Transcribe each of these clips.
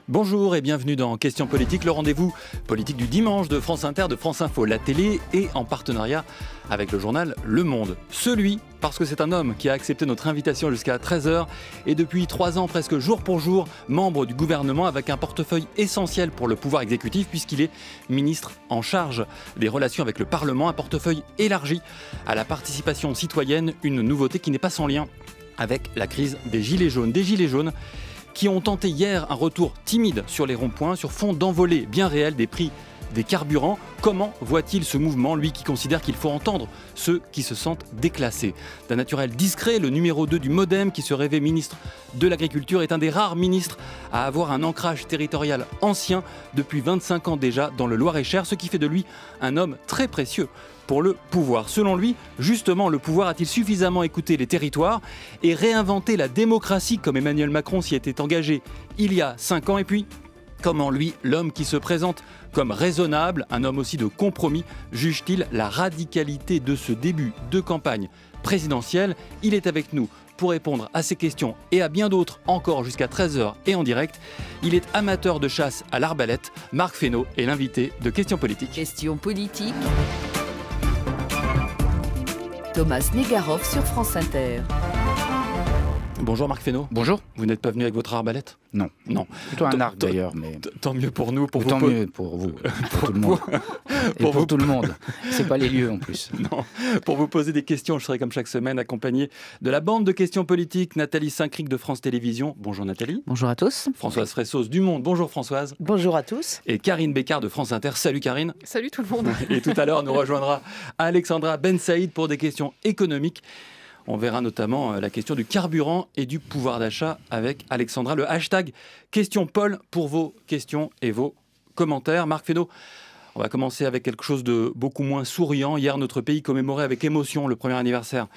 Bonjour et bienvenue dans Questions Politiques, le rendez-vous politique du dimanche de France Inter, de France Info, la télé et en partenariat avec le journal Le Monde. Celui, parce que c'est un homme qui a accepté notre invitation jusqu'à 13h et depuis 3 ans, presque jour pour jour, membre du gouvernement avec un portefeuille essentiel pour le pouvoir exécutif puisqu'il est ministre en charge des relations avec le Parlement, un portefeuille élargi à la participation citoyenne, une nouveauté qui n'est pas sans lien avec la crise des Gilets jaunes. Des Gilets jaunes qui ont tenté hier un retour timide sur les ronds-points sur fond d'envolée bien réelle des prix des carburants. Comment voit-il ce mouvement, lui qui considère qu'il faut entendre ceux qui se sentent déclassés? D'un naturel discret, le numéro 2 du MoDem, qui se rêvait ministre de l'Agriculture, est un des rares ministres à avoir un ancrage territorial ancien depuis 25 ans déjà dans le Loir-et-Cher, ce qui fait de lui un homme très précieux pour le pouvoir. Selon lui, justement, le pouvoir a-t-il suffisamment écouté les territoires et réinventé la démocratie comme Emmanuel Macron s'y était engagé il y a 5 ans? Et puis, comment lui, l'homme qui se présente comme raisonnable, un homme aussi de compromis, juge-t-il la radicalité de ce début de campagne présidentielle? Il est avec nous pour répondre à ces questions et à bien d'autres encore jusqu'à 13h et en direct. Il est amateur de chasse à l'arbalète. Marc Fesneau est l'invité de Questions Politiques. Questions Politiques. Thomas Negaroff sur France Inter. Bonjour Marc Fesneau. Bonjour. Vous n'êtes pas venu avec votre arbalète? Non. Non. Plutôt un arc d'ailleurs, mais... Tant mieux pour nous. Tant mieux pour vous, pour tout le monde. Et pour tout le monde. C'est pas les lieux en plus. Non. Pour vous poser des questions, je serai comme chaque semaine accompagné de la bande de questions politiques, Nathalie Saint-Cric de France Télévisions. Bonjour Nathalie. Bonjour à tous. Françoise Fressos du Monde. Bonjour Françoise. Bonjour à tous. Et Karine Bécard de France Inter. Salut Karine. Salut tout le monde. Et tout à l'heure, nous rejoindra Alexandra Ben Saïd pour des questions économiques. On verra notamment la question du carburant et du pouvoir d'achat avec Alexandra. Le hashtag QuestionPol pour vos questions et vos commentaires. Marc Fesneau, on va commencer avec quelque chose de beaucoup moins souriant. Hier, notre pays commémorait avec émotion le premier anniversaire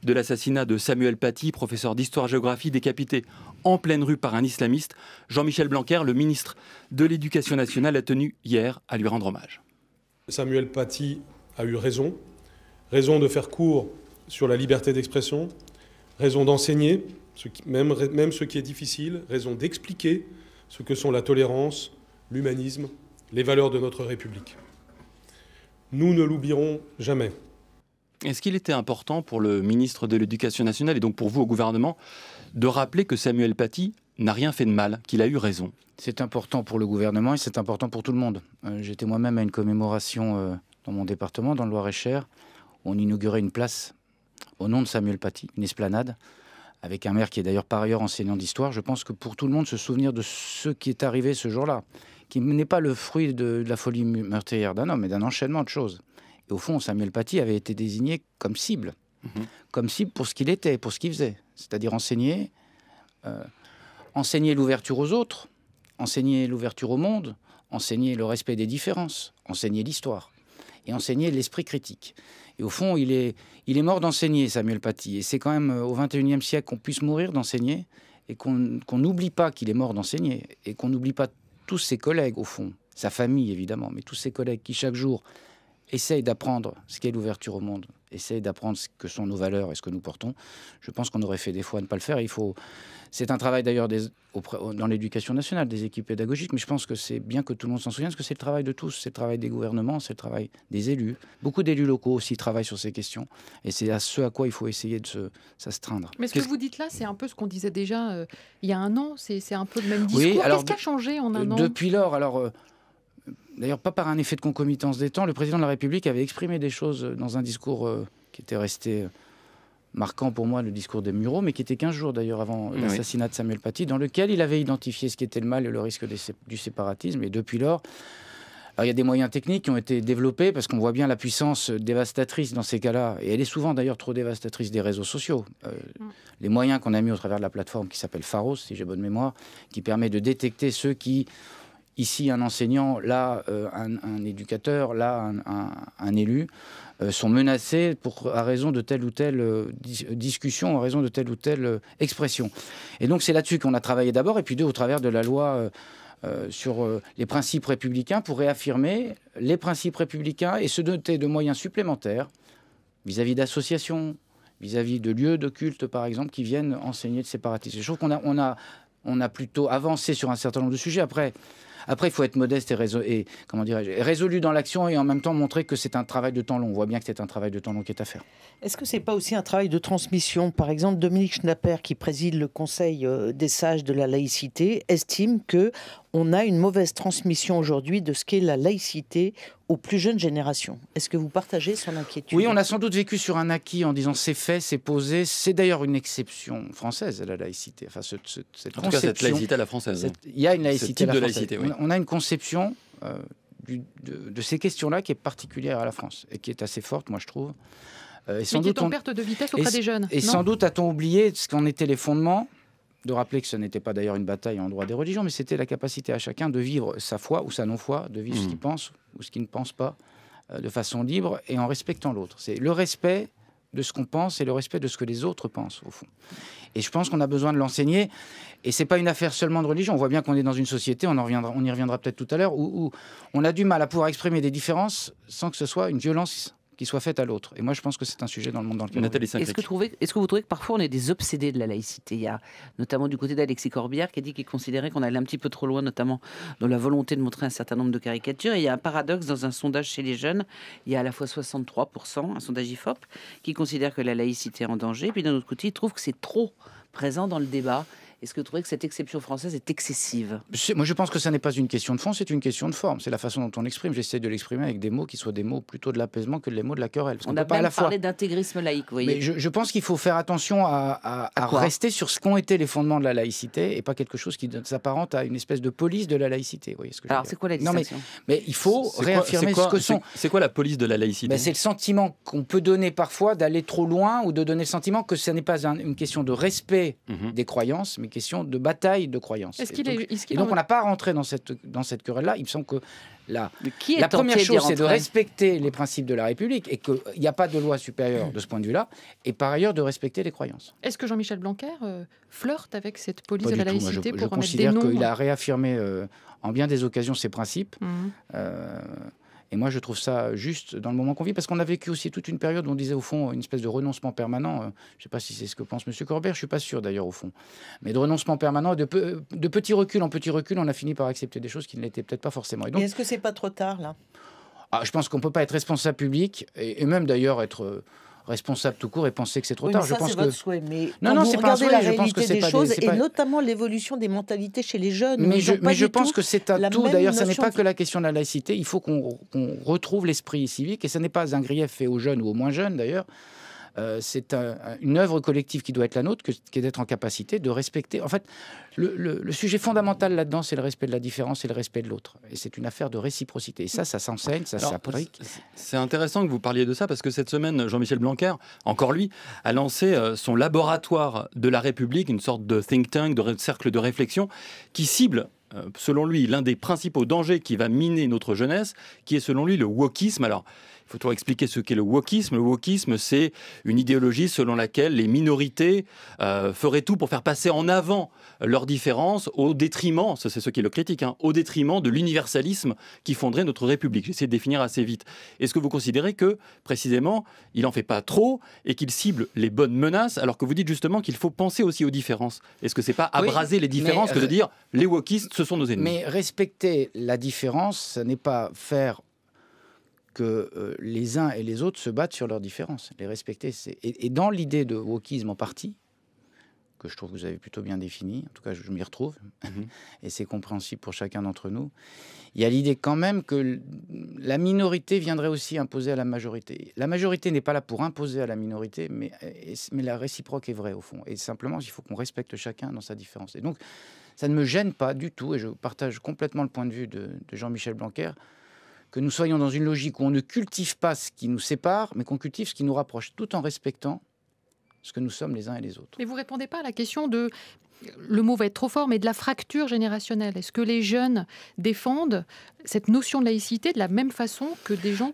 de l'assassinat de Samuel Paty, professeur d'histoire-géographie, décapité en pleine rue par un islamiste. Jean-Michel Blanquer, le ministre de l'Éducation nationale, a tenu hier à lui rendre hommage. Samuel Paty a eu raison de faire court sur la liberté d'expression, raison d'enseigner, même ce qui est difficile, raison d'expliquer ce que sont la tolérance, l'humanisme, les valeurs de notre République. Nous ne l'oublierons jamais. Est-ce qu'il était important pour le ministre de l'Éducation nationale et donc pour vous au gouvernement de rappeler que Samuel Paty n'a rien fait de mal, qu'il a eu raison? C'est important pour le gouvernement et c'est important pour tout le monde. J'étais moi-même à une commémoration dans mon département, dans le Loir-et-Cher, où on inaugurait une place au nom de Samuel Paty, une esplanade, avec un maire qui est d'ailleurs par ailleurs enseignant d'histoire. Je pense que pour tout le monde, se souvenir de ce qui est arrivé ce jour-là, qui n'est pas le fruit de la folie meurtrière d'un homme, mais d'un enchaînement de choses. Et au fond, Samuel Paty avait été désigné comme cible, comme cible pour ce qu'il était, pour ce qu'il faisait, c'est-à-dire enseigner l'ouverture aux autres, enseigner l'ouverture au monde, enseigner le respect des différences, enseigner l'histoire et enseigner l'esprit critique. Et au fond, il est mort d'enseigner, Samuel Paty. Et c'est quand même au XXIe siècle qu'on puisse mourir d'enseigner et qu'on n'oublie pas qu'il est mort d'enseigner et qu'on n'oublie pas tous ses collègues, au fond, sa famille évidemment, mais tous ses collègues qui chaque jour essayent d'apprendre ce qu'est l'ouverture au monde, essayent d'apprendre ce que sont nos valeurs et ce que nous portons. Je pense qu'on aurait fait défaut à ne pas le faire. C'est un travail d'ailleurs dans l'éducation nationale, des équipes pédagogiques, mais je pense que c'est bien que tout le monde s'en souvienne, parce que c'est le travail de tous, c'est le travail des gouvernements, c'est le travail des élus. Beaucoup d'élus locaux aussi travaillent sur ces questions, et c'est à ce à quoi il faut essayer de s'astreindre. Mais ce que vous dites là, c'est un peu ce qu'on disait déjà il y a un an, c'est un peu le même discours. Oui, alors, qu'est-ce qui a changé en un an? Depuis lors, d'ailleurs pas par un effet de concomitance des temps, le président de la République avait exprimé des choses dans un discours qui était resté marquant pour moi, le discours des Mureaux, mais qui était 15 jours d'ailleurs avant l'assassinat de Samuel Paty, dans lequel il avait identifié ce qui était le mal et le risque du séparatisme. Et depuis lors, il y a des moyens techniques qui ont été développés, parce qu'on voit bien la puissance dévastatrice dans ces cas-là, et elle est souvent d'ailleurs trop dévastatrice des réseaux sociaux. Les moyens qu'on a mis au travers de la plateforme qui s'appelle Pharos, si j'ai bonne mémoire, qui permet de détecter ceux qui... Ici, un enseignant, là, un éducateur, là, un élu, sont menacés à raison de telle ou telle discussion, à raison de telle ou telle expression. Et donc, c'est là-dessus qu'on a travaillé d'abord, et puis au travers de la loi sur les principes républicains, pour réaffirmer les principes républicains et se doter de moyens supplémentaires vis-à-vis d'associations, vis-à-vis de lieux de culte, par exemple, qui viennent enseigner le séparatisme. Je trouve qu'on a on a plutôt avancé sur un certain nombre de sujets. Après, il faut être modeste et résolu dans l'action et en même temps montrer que c'est un travail de temps long. On voit bien que c'est un travail de temps long qui est à faire. Est-ce que ce n'est pas aussi un travail de transmission ? Par exemple, Dominique Schnapper, qui préside le Conseil des sages de la laïcité, estime qu'on a une mauvaise transmission aujourd'hui de ce qu'est la laïcité aux plus jeunes générations. Est-ce que vous partagez son inquiétude ? Oui, on a sans doute vécu sur un acquis en disant c'est fait, c'est posé. C'est d'ailleurs une exception française à la laïcité. Enfin, cette en tout cas, cette laïcité à la française. Il y a une laïcité à la française. Laïcité, oui. On a une conception de ces questions-là qui est particulière à la France et qui est assez forte, moi je trouve. Et sans doute qui est en perte de vitesse auprès des jeunes. Et sans doute a-t-on oublié ce qu'en étaient les fondements, de rappeler que ce n'était pas d'ailleurs une bataille en droit des religions, mais c'était la capacité à chacun de vivre sa foi ou sa non-foi, de vivre ce qu'il pense ou ce qu'il ne pense pas, de façon libre et en respectant l'autre. C'est le respect de ce qu'on pense et le respect de ce que les autres pensent, au fond. Et je pense qu'on a besoin de l'enseigner. Et ce n'est pas une affaire seulement de religion. On voit bien qu'on est dans une société, on y reviendra peut-être tout à l'heure, où on a du mal à pouvoir exprimer des différences sans que ce soit une violence qui soit faite à l'autre. Et moi, je pense que c'est un sujet dans le monde dans lequel Nathalie on vit. Saint-Cric. Est-ce que vous trouvez que parfois on est des obsédés de la laïcité ? Il y a notamment du côté d'Alexis Corbière qui a dit qu'il considérait qu'on allait un petit peu trop loin, notamment dans la volonté de montrer un certain nombre de caricatures. Et il y a un paradoxe dans un sondage chez les jeunes. Il y a à la fois 63%, un sondage IFOP, qui considère que la laïcité est en danger. Puis d'un autre côté, il trouve que c'est trop présent dans le débat. Est-ce que vous trouvez que cette exception française est excessive ? Moi, je pense que ça n'est pas une question de fond, c'est une question de forme. C'est la façon dont on l'exprime. J'essaie de l'exprimer avec des mots qui soient des mots plutôt de l'apaisement que les mots de la querelle. On a même parlé d'intégrisme laïque, vous voyez. Mais je pense qu'il faut faire attention à rester sur ce qu'ont été les fondements de la laïcité et pas quelque chose qui s'apparente à une espèce de police de la laïcité. Vous voyez ce que Alors, c'est quoi la distinction ? mais il faut réaffirmer ce que sont. C'est quoi la police de la laïcité ? C'est le sentiment qu'on peut donner parfois d'aller trop loin ou de donner le sentiment que ce n'est pas une question de respect des croyances, mais une question de bataille de croyances. Donc on n'a pas à rentrer dans cette querelle-là. Il me semble que la première chose, c'est de respecter les principes de la République et qu'il n'y a pas de loi supérieure de ce point de vue-là, et par ailleurs de respecter les croyances. Est-ce que Jean-Michel Blanquer flirte avec cette police de la laïcité je pour remettre des considère noms qu'il a réaffirmé en bien des occasions ses principes. Et moi, je trouve ça juste dans le moment qu'on vit, parce qu'on a vécu aussi toute une période où on disait, au fond, une espèce de renoncement permanent. Je ne sais pas si c'est ce que pense M. Corbière, je ne suis pas sûr d'ailleurs, au fond. Mais de renoncement permanent, de petit recul en petit recul, on a fini par accepter des choses qui ne l'étaient peut-être pas forcément. Et donc, est-ce que c'est pas trop tard, là ? Je pense qu'on ne peut pas être responsable public, et même d'ailleurs être responsable tout court et penser que c'est trop tard. Ça, c'est votre souhait. Mais non, vous c'est pas un regardez souhait. la Je pense que réalité c'est des pas choses et notamment l'évolution des mentalités chez les jeunes. Mais je pense que c'est un tout. D'ailleurs, ce n'est pas que la question de la laïcité. Il faut qu'on retrouve l'esprit civique, et ce n'est pas un grief fait aux jeunes ou aux moins jeunes d'ailleurs. C'est une œuvre collective qui doit être la nôtre, qui est d'être en capacité de respecter. En fait, le sujet fondamental là-dedans, c'est le respect de la différence et le respect de l'autre. Et c'est une affaire de réciprocité. Et ça s'enseigne, ça s'applique. C'est intéressant que vous parliez de ça, parce que cette semaine, Jean-Michel Blanquer, encore lui, a lancé son laboratoire de la République, une sorte de think tank, de cercle de réflexion, qui cible, selon lui, l'un des principaux dangers qui va miner notre jeunesse, qui est selon lui le wokisme. Alors, il faut toujours expliquer ce qu'est le wokisme. Le wokisme, c'est une idéologie selon laquelle les minorités feraient tout pour faire passer en avant leurs différences au détriment, ça c'est ceux qui le critiquent, au détriment de l'universalisme qui fonderait notre République. J'essaie de définir assez vite. Est-ce que vous considérez que, précisément, il n'en fait pas trop et qu'il cible les bonnes menaces, alors que vous dites justement qu'il faut penser aussi aux différences ? Est-ce que c'est pas abraser les différences que de dire les wokistes, ce sont nos ennemis ? Mais respecter la différence, ce n'est pas faire que les uns et les autres se battent sur leurs différences. Les respecter, et dans l'idée de wokisme en partie, que je trouve que vous avez plutôt bien défini, en tout cas je m'y retrouve, et c'est compréhensible pour chacun d'entre nous, il y a l'idée quand même que la minorité viendrait aussi imposer à la majorité. La majorité n'est pas là pour imposer à la minorité, mais la réciproque est vraie au fond. Et simplement, il faut qu'on respecte chacun dans sa différence. Et donc, ça ne me gêne pas du tout, et je partage complètement le point de vue de Jean-Michel Blanquer, que nous soyons dans une logique où on ne cultive pas ce qui nous sépare, mais qu'on cultive ce qui nous rapproche, tout en respectant ce que nous sommes les uns et les autres. Mais vous ne répondez pas à la question de, le mot va être trop fort, mais de la fracture générationnelle. Est-ce que les jeunes défendent cette notion de laïcité de la même façon que des gens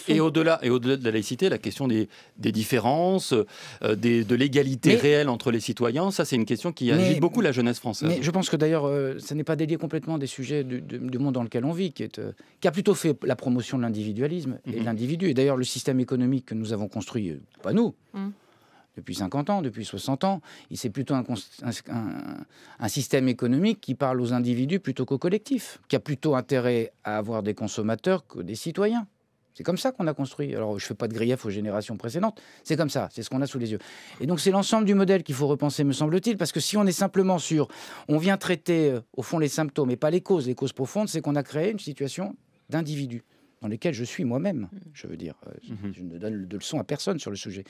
et au-delà de la laïcité, la question des différences, de l'égalité réelle entre les citoyens, ça c'est une question qui agite beaucoup la jeunesse française. Mais je pense que d'ailleurs, ça n'est pas délié complètement des sujets du monde dans lequel on vit, qui a plutôt fait la promotion de l'individualisme et de l'individu. Et d'ailleurs, le système économique que nous avons construit, pas nous, depuis 50 ans, depuis 60 ans. C'est plutôt un système économique qui parle aux individus plutôt qu'au collectif, qui a plutôt intérêt à avoir des consommateurs que des citoyens. C'est comme ça qu'on a construit. Alors, je ne fais pas de grief aux générations précédentes. C'est comme ça. C'est ce qu'on a sous les yeux. Et donc, c'est l'ensemble du modèle qu'il faut repenser, me semble-t-il, parce que si on est simplement sur... On vient traiter, au fond, les symptômes et pas les causes. Les causes profondes, c'est qu'on a créé une situation d'individus dans lesquels je suis moi-même. Je veux dire, je ne donne de leçons à personne sur le sujet.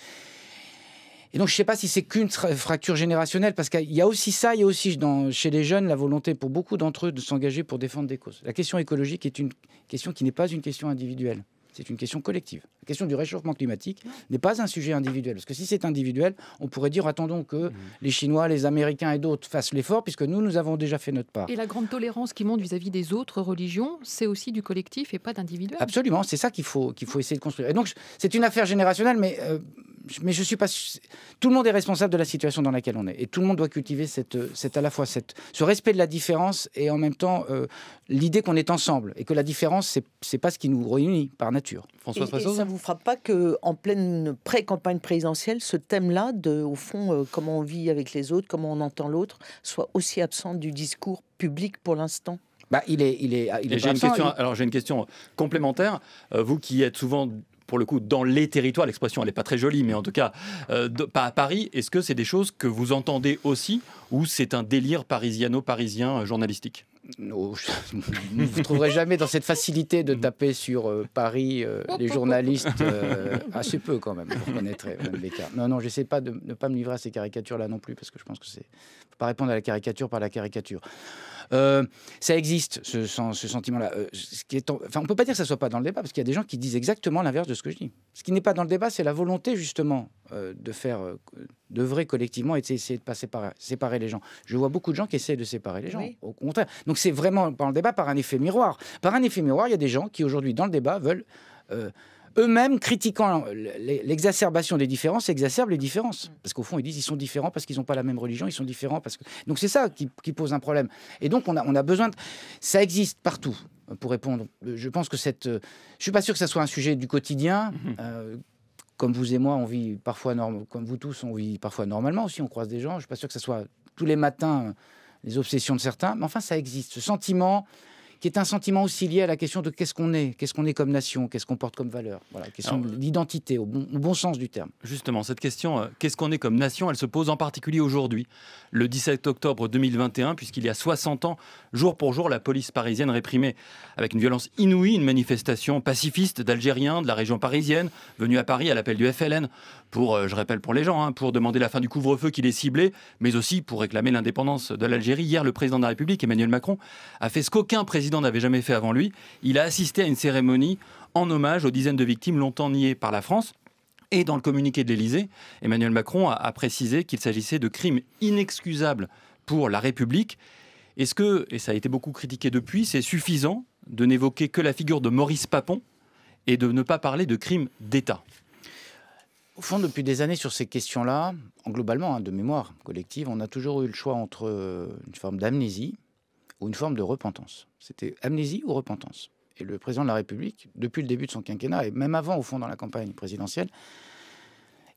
Et donc, je ne sais pas si c'est qu'une fracture générationnelle, parce qu'il y a aussi ça, il y a aussi chez les jeunes la volonté pour beaucoup d'entre eux de s'engager pour défendre des causes. La question écologique est une question qui n'est pas une question individuelle. C'est une question collective. La question du réchauffement climatique n'est pas un sujet individuel. Parce que si c'est individuel, on pourrait dire attendons que les Chinois, les Américains et d'autres fassent l'effort, puisque nous avons déjà fait notre part. Et la grande tolérance qui monte vis-à-vis des autres religions, c'est aussi du collectif et pas d'individuel. Absolument, c'est ça qu'il faut essayer de construire. Et donc, c'est une affaire générationnelle, mais je suis pas... Tout le monde est responsable de la situation dans laquelle on est. Et tout le monde doit cultiver à la fois ce respect de la différence et en même temps l'idée qu'on est ensemble. Et que la différence, c'est pas ce qui nous réunit par nature. Françoise Et ça ne vous frappe pas qu'en pleine pré-campagne présidentielle, ce thème-là, au fond, comment on vit avec les autres, comment on entend l'autre, soit aussi absent du discours public pour l'instant ? Il est j'ai une question complémentaire. Vous qui êtes souvent... pour le coup, dans les territoires, l'expression elle n'est pas très jolie, mais en tout cas, pas à Paris, est-ce que c'est des choses que vous entendez aussi, ou c'est un délire parisiano-parisien journalistique ? Non, vous ne trouverez jamais dans cette facilité de taper sur Paris les journalistes, assez peu quand même, vous reconnaîtrez l'écart. Non, j'essaie pas de ne pas me livrer à ces caricatures-là non plus, parce que je pense que c'est... faut pas répondre à la caricature par la caricature. Ça existe, ce sentiment-là. On ne peut pas dire que ça ne soit pas dans le débat, parce qu'il y a des gens qui disent exactement l'inverse de ce que je dis. Ce qui n'est pas dans le débat, c'est la volonté, justement, d'œuvrer collectivement et d'essayer de pas séparer les gens. Je vois beaucoup de gens qui essaient de séparer les gens, au contraire. Donc c'est vraiment pas dans le débat par un effet miroir. Par un effet miroir, il y a des gens qui, aujourd'hui, dans le débat, veulent... eux-mêmes, critiquant l'exacerbation des différences, exacerbent les différences. Parce qu'au fond, ils disent qu'ils sont différents parce qu'ils n'ont pas la même religion, ils sont différents parce que... Donc c'est ça qui pose un problème. Et donc on a besoin de... Ça existe partout, pour répondre. Je pense que je ne suis pas sûr que ça soit un sujet du quotidien. Comme vous et moi, on vit parfois... Comme vous tous, on vit parfois normalement aussi, on croise des gens. Je ne suis pas sûr que ça soit tous les matins les obsessions de certains. Mais enfin, ça existe. Ce sentiment... qui est un sentiment aussi lié à la question de qu'est-ce qu'on est comme nation, qu'est-ce qu'on porte comme valeur. Voilà, question de l'identité, au bon sens du terme. Justement, cette question, qu'est-ce qu'on est comme nation, elle se pose en particulier aujourd'hui, le 17 octobre 2021, puisqu'il y a 60 ans, jour pour jour, la police parisienne réprimait avec une violence inouïe une manifestation pacifiste d'Algériens de la région parisienne, venus à Paris à l'appel du FLN, pour, je rappelle pour les gens, pour demander la fin du couvre-feu qui les ciblait, mais aussi pour réclamer l'indépendance de l'Algérie. Hier, le président de la République, Emmanuel Macron, a fait ce qu'aucun président n'avait jamais fait avant lui. Il a assisté à une cérémonie en hommage aux dizaines de victimes longtemps niées par la France. Et dans le communiqué de l'Élysée, Emmanuel Macron a précisé qu'il s'agissait de crimes inexcusables pour la République. Est-ce que, et ça a été beaucoup critiqué depuis, c'est suffisant de n'évoquer que la figure de Maurice Papon et de ne pas parler de crimes d'État ? Au fond, depuis des années sur ces questions-là, globalement, de mémoire collective, on a toujours eu le choix entre une forme d'amnésie ou une forme de repentance. C'était amnésie ou repentance. Et le président de la République, depuis le début de son quinquennat, et même avant, au fond, dans la campagne présidentielle,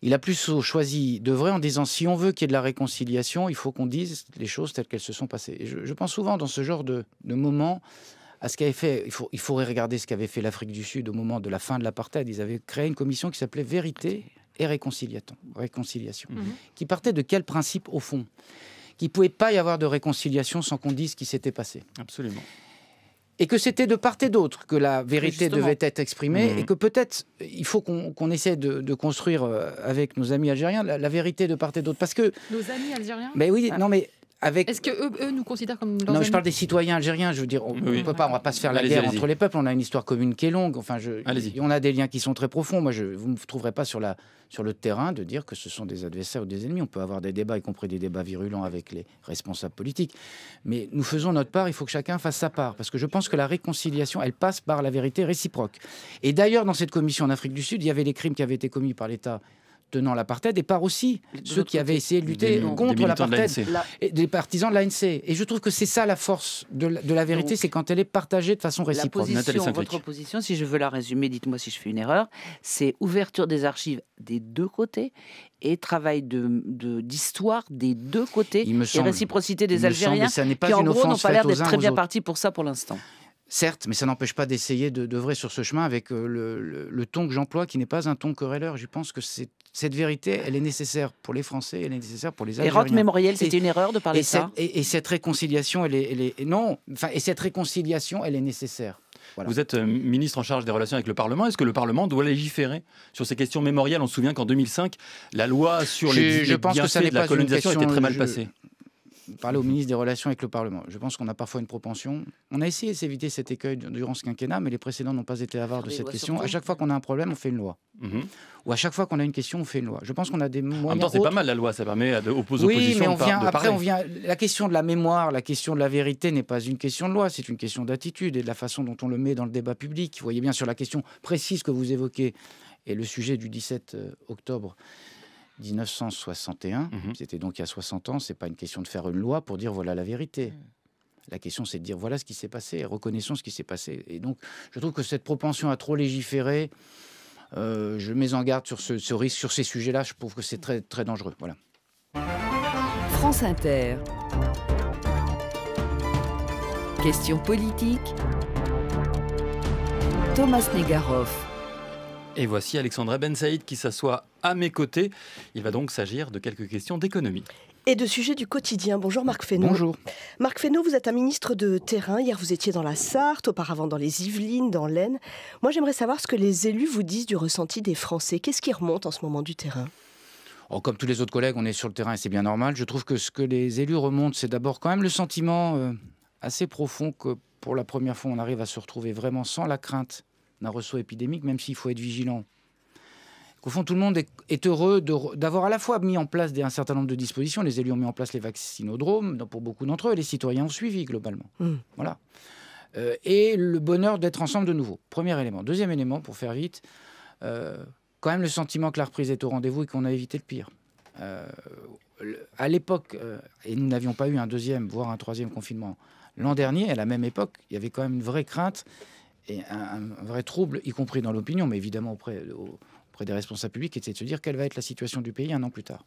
il a plus choisi d'œuvrer en disant si on veut qu'il y ait de la réconciliation, il faut qu'on dise les choses telles qu'elles se sont passées. Et je pense souvent dans ce genre de moment à ce qu'avait fait, il faudrait regarder ce qu'avait fait l'Afrique du Sud au moment de la fin de l'apartheid. Ils avaient créé une commission qui s'appelait Vérité et Réconciliation. Qui partait de quel principe au fond ? Qu'il ne pouvait pas y avoir de réconciliation sans qu'on dise ce qui s'était passé. Absolument. Et que c'était de part et d'autre que la vérité devait être exprimée, et que peut-être il faut qu'on essaie de construire avec nos amis algériens la vérité de part et d'autre. Parce que... Nos amis algériens ? Mais oui, non mais... Est-ce que eux nous considèrent comme leurs amis ? Je parle des citoyens algériens. Je veux dire, on ne va pas se faire la guerre entre les peuples. On a une histoire commune qui est longue. Enfin, on a des liens qui sont très profonds. Moi, vous ne me trouverez pas sur le terrain de dire que ce sont des adversaires ou des ennemis. On peut avoir des débats, y compris des débats virulents avec les responsables politiques. Mais nous faisons notre part. Il faut que chacun fasse sa part, parce que je pense que la réconciliation, elle passe par la vérité réciproque. Et d'ailleurs, dans cette commission en Afrique du Sud, il y avait les crimes qui avaient été commis par l'État tenant l'apartheid et par aussi ceux qui avaient essayé de lutter contre l'apartheid, et des partisans de l'ANC. Et je trouve que c'est ça la force de la vérité, c'est quand elle est partagée de façon réciproque. Votre position, si je veux la résumer, dites-moi si je fais une erreur, c'est ouverture des archives des deux côtés et travail d'histoire des deux côtés et réciprocité des Algériens qui en gros n'ont pas l'air d'être très bien partis pour ça pour l'instant. Certes, mais ça n'empêche pas d'essayer d'œuvrer sur ce chemin avec le ton que j'emploie, qui n'est pas un ton querelleur. Je pense que cette vérité, elle est nécessaire pour les Français, elle est nécessaire pour les Algériens. Et Roch Mémoriel, c'était une erreur de parler de ça. Et cette réconciliation, elle est nécessaire. Voilà. Vous êtes ministre en charge des relations avec le Parlement. Est-ce que le Parlement doit légiférer sur ces questions mémorielles ? On se souvient qu'en 2005, la loi sur les bienfaits de la colonisation était très mal passée. Parler au ministre des Relations avec le Parlement. Je pense qu'on a parfois une propension. On a essayé d'éviter cet écueil durant ce quinquennat, mais les précédents n'ont pas été avares de cette question. Surtout. À chaque fois qu'on a un problème, on fait une loi. Ou à chaque fois qu'on a une question, on fait une loi. Je pense qu'on a des moyens. En même temps, c'est pas mal la loi, ça permet aux oppositions de parler. La question de la mémoire, la question de la vérité n'est pas une question de loi, c'est une question d'attitude et de la façon dont on le met dans le débat public. Vous voyez bien sur la question précise que vous évoquez et le sujet du 17 octobre 1961, c'était donc il y a 60 ans, c'est pas une question de faire une loi pour dire voilà la vérité. La question c'est de dire voilà ce qui s'est passé, reconnaissons ce qui s'est passé. Et donc je trouve que cette propension à trop légiférer, je mets en garde sur ce risque, sur ces sujets-là, je trouve que c'est très, très dangereux. Voilà. France Inter. Question politique. Thomas Negaroff. Et voici Alexandra Ben Saïd qui s'assoit à mes côtés. Il va donc s'agir de quelques questions d'économie. Et de sujets du quotidien. Bonjour Marc Fesneau. Bonjour. Marc Fesneau, vous êtes un ministre de terrain. Hier, vous étiez dans la Sarthe, auparavant dans les Yvelines, dans l'Aisne. Moi, j'aimerais savoir ce que les élus vous disent du ressenti des Français. Qu'est-ce qui remonte en ce moment du terrain ? Comme tous les autres collègues, on est sur le terrain et c'est bien normal. Je trouve que ce que les élus remontent, c'est d'abord quand même le sentiment assez profond que pour la première fois, on arrive à se retrouver vraiment sans la crainte d'un ressaut épidémique, même s'il faut être vigilant. Qu'au fond, tout le monde est heureux d'avoir à la fois mis en place un certain nombre de dispositions. Les élus ont mis en place les vaccinodromes pour beaucoup d'entre eux, et les citoyens ont suivi globalement. Voilà. Et le bonheur d'être ensemble de nouveau. Premier élément. Deuxième élément, pour faire vite, quand même le sentiment que la reprise est au rendez-vous et qu'on a évité le pire. À l'époque, et nous n'avions pas eu un deuxième, voire un troisième confinement, l'an dernier, à la même époque, il y avait quand même une vraie crainte et un vrai trouble, y compris dans l'opinion, mais évidemment auprès des responsables publics, était de se dire quelle va être la situation du pays un an plus tard.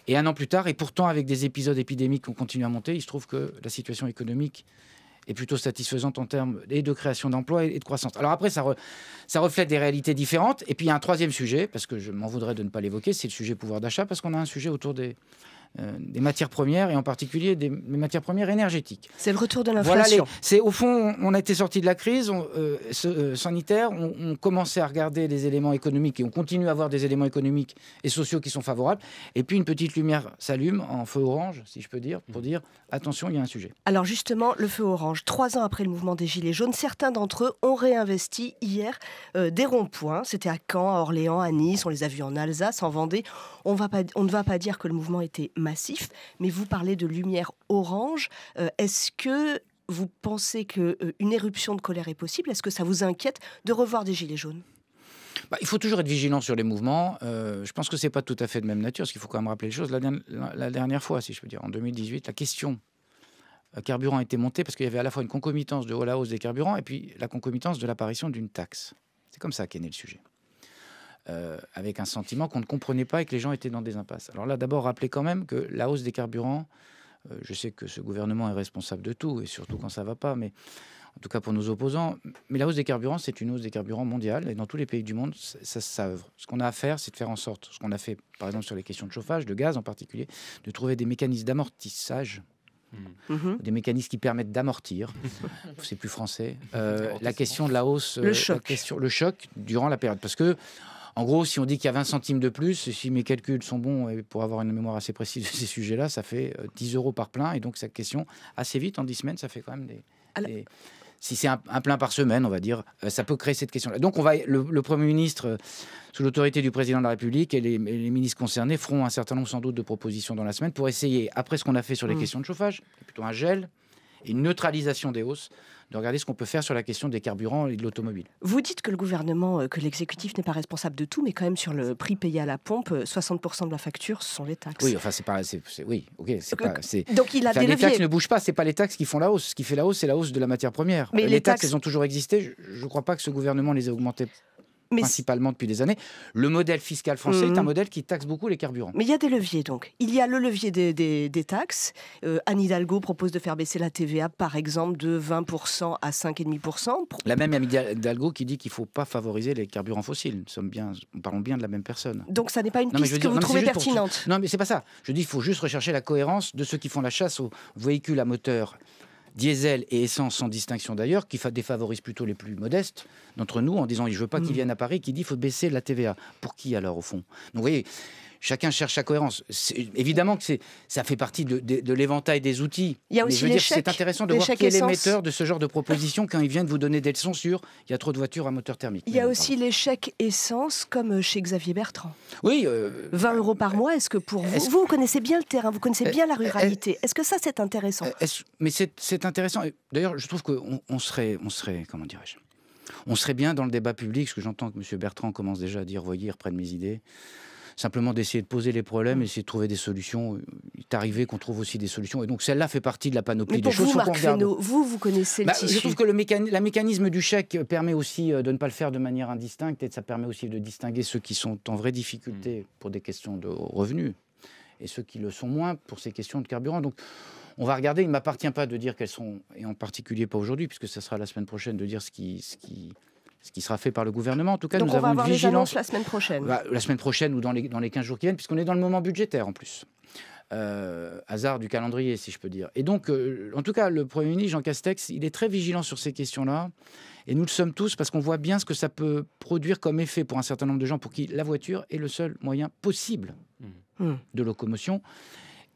Et un an plus tard, et pourtant avec des épisodes épidémiques qui ont continué à monter, il se trouve que la situation économique est plutôt satisfaisante en termes et de création d'emplois et de croissance. Alors après, ça reflète des réalités différentes. Et puis il y a un troisième sujet, parce que je m'en voudrais de ne pas l'évoquer, c'est le sujet pouvoir d'achat, parce qu'on a un sujet autour des matières premières, et en particulier des matières premières énergétiques. C'est le retour de l'inflation. Voilà, au fond, on a été sorti de la crise sanitaire, on commençait à regarder les éléments économiques, et on continue à avoir des éléments économiques et sociaux qui sont favorables. Et puis une petite lumière s'allume en feu orange, si je peux dire, pour dire attention, il y a un sujet. Alors justement, le feu orange, 3 ans après le mouvement des Gilets jaunes, certains d'entre eux ont réinvesti hier des ronds-points. C'était à Caen, à Orléans, à Nice, on les a vus en Alsace, en Vendée. On ne va pas dire que le mouvement était massif, mais vous parlez de lumière orange. Est-ce que vous pensez qu'une éruption de colère est possible ? Est-ce que ça vous inquiète de revoir des Gilets jaunes ? Il faut toujours être vigilant sur les mouvements. Je pense que ce n'est pas tout à fait de même nature, parce qu'il faut quand même rappeler les choses. La dernière fois, si je peux dire, en 2018, la question carburant a été montée parce qu'il y avait à la fois une concomitance de la hausse des carburants et puis la concomitance de l'apparition d'une taxe. C'est comme ça qu'est né le sujet. Avec un sentiment qu'on ne comprenait pas et que les gens étaient dans des impasses. Alors là, d'abord, rappelez quand même que la hausse des carburants, je sais que ce gouvernement est responsable de tout, et surtout quand ça ne va pas, mais en tout cas pour nos opposants, mais la hausse des carburants, c'est une hausse des carburants mondiale, et dans tous les pays du monde, ça œuvre. Ce qu'on a à faire, c'est de faire en sorte, ce qu'on a fait par exemple sur les questions de chauffage, de gaz en particulier, de trouver des mécanismes d'amortissage, des mécanismes qui permettent d'amortir, c'est plus français, la question de la hausse, le choc durant la période. Parce que en gros, si on dit qu'il y a 20 centimes de plus, si mes calculs sont bons, et pour avoir une mémoire assez précise de ces sujets-là, ça fait 10 € par plein. Et donc, cette question, assez vite, en 10 semaines, ça fait quand même si c'est un plein par semaine, on va dire, ça peut créer cette question-là. Donc, le Premier ministre, sous l'autorité du Président de la République, et les ministres concernés feront un certain nombre, sans doute, de propositions dans la semaine pour essayer, après ce qu'on a fait sur les questions de chauffage, plutôt un gel, et une neutralisation des hausses, de regarder ce qu'on peut faire sur la question des carburants et de l'automobile. Vous dites que le gouvernement, que l'exécutif n'est pas responsable de tout, mais quand même sur le prix payé à la pompe, 60% de la facture, ce sont les taxes. Oui, enfin, oui, ok. Donc il a des les taxes leviers. ne bougent pas, c'est pas les taxes qui font la hausse. Ce qui fait la hausse, c'est la hausse de la matière première. Mais les taxes, elles ont toujours existé. Je ne crois pas que ce gouvernement les ait augmentées principalement depuis des années. Le modèle fiscal français est un modèle qui taxe beaucoup les carburants. Mais il y a des leviers, donc. Il y a le levier des taxes. Anne Hidalgo propose de faire baisser la TVA, par exemple, de 20% à 5,5%. La même Anne Hidalgo qui dit qu'il ne faut pas favoriser les carburants fossiles. Nous parlons bien de la même personne. Donc ça n'est pas une piste que vous trouvez pertinente. Non, mais c'est pas ça. Je dis qu'il faut juste rechercher la cohérence de ceux qui font la chasse aux véhicules à moteur diesel et essence, sans distinction d'ailleurs, qui défavorise plutôt les plus modestes d'entre nous, en disant je veux pas qu'ils viennent à Paris, qui dit il faut baisser la TVA. Pour qui alors, au fond? Donc vous voyez, chacun cherche sa cohérence. Évidemment que ça fait partie de l'éventail des outils. Il y a aussi c'est intéressant de voir qui est l'émetteur de ce genre de proposition quand ils viennent vous donner des leçons sur il y a trop de voitures à moteur thermique. Il y a aussi les chèques essence, comme chez Xavier Bertrand. Oui. 20 € par mois, est-ce que pour vous... Vous connaissez bien le terrain, vous connaissez bien la ruralité. Est-ce que ça, c'est intéressant? Mais c'est intéressant. D'ailleurs, je trouve qu'on serait, comment dirais-je, on serait bien dans le débat public, parce que j'entends que M. Bertrand commence déjà à dire, voyez, ils reprennent mes idées. Simplement d'essayer de poser les problèmes, essayer de trouver des solutions. Il est arrivé qu'on trouve aussi des solutions. Et donc celle-là fait partie de la panoplie des choses. Vous, Marc Fesneau, vous connaissez le tissu. Je trouve que le mécanisme du chèque permet aussi de ne pas le faire de manière indistincte, et ça permet aussi de distinguer ceux qui sont en vraie difficulté pour des questions de revenus et ceux qui le sont moins pour ces questions de carburant. Donc on va regarder. Il ne m'appartient pas de dire quelles sont, et en particulier pas aujourd'hui, puisque ça sera la semaine prochaine, de dire ce qui sera fait par le gouvernement. En tout cas, donc nous on avons va avoir une vigilance. les annonces la semaine prochaine. La semaine prochaine ou dans les 15 jours qui viennent, puisqu'on est dans le moment budgétaire en plus. Hasard du calendrier, si je peux dire. Et donc, en tout cas, le Premier ministre, Jean Castex, il est très vigilant sur ces questions-là. Et nous le sommes tous, parce qu'on voit bien ce que ça peut produire comme effet pour un certain nombre de gens pour qui la voiture est le seul moyen possible de locomotion.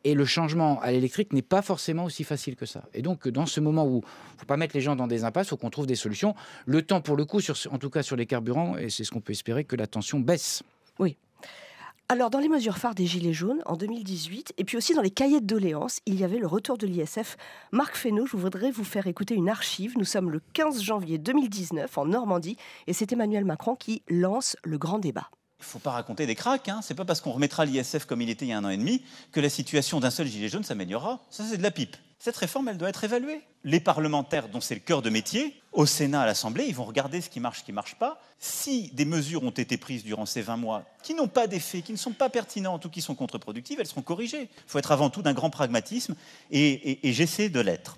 Et le changement à l'électrique n'est pas forcément aussi facile que ça. Et donc, dans ce moment où il ne faut pas mettre les gens dans des impasses, il faut qu'on trouve des solutions. Le temps, pour le coup, en tout cas sur les carburants, et c'est ce qu'on peut espérer, que la tension baisse. Oui. Alors, dans les mesures phares des Gilets jaunes, en 2018, et puis aussi dans les cahiers de doléances, il y avait le retour de l'ISF. Marc Fesneau, je voudrais vous faire écouter une archive. Nous sommes le 15 janvier 2019, en Normandie, et c'est Emmanuel Macron qui lance le grand débat. Il ne faut pas raconter des cracks, hein. C'est pas parce qu'on remettra l'ISF comme il était il y a 1 an et demi que la situation d'un seul gilet jaune s'améliorera. Ça, c'est de la pipe. Cette réforme, elle doit être évaluée. Les parlementaires, dont c'est le cœur de métier, au Sénat, à l'Assemblée, ils vont regarder ce qui marche pas. Si des mesures ont été prises durant ces 20 mois qui n'ont pas d'effet, qui ne sont pas pertinentes ou qui sont contre-productives, elles seront corrigées. Il faut être avant tout d'un grand pragmatisme et j'essaie de l'être.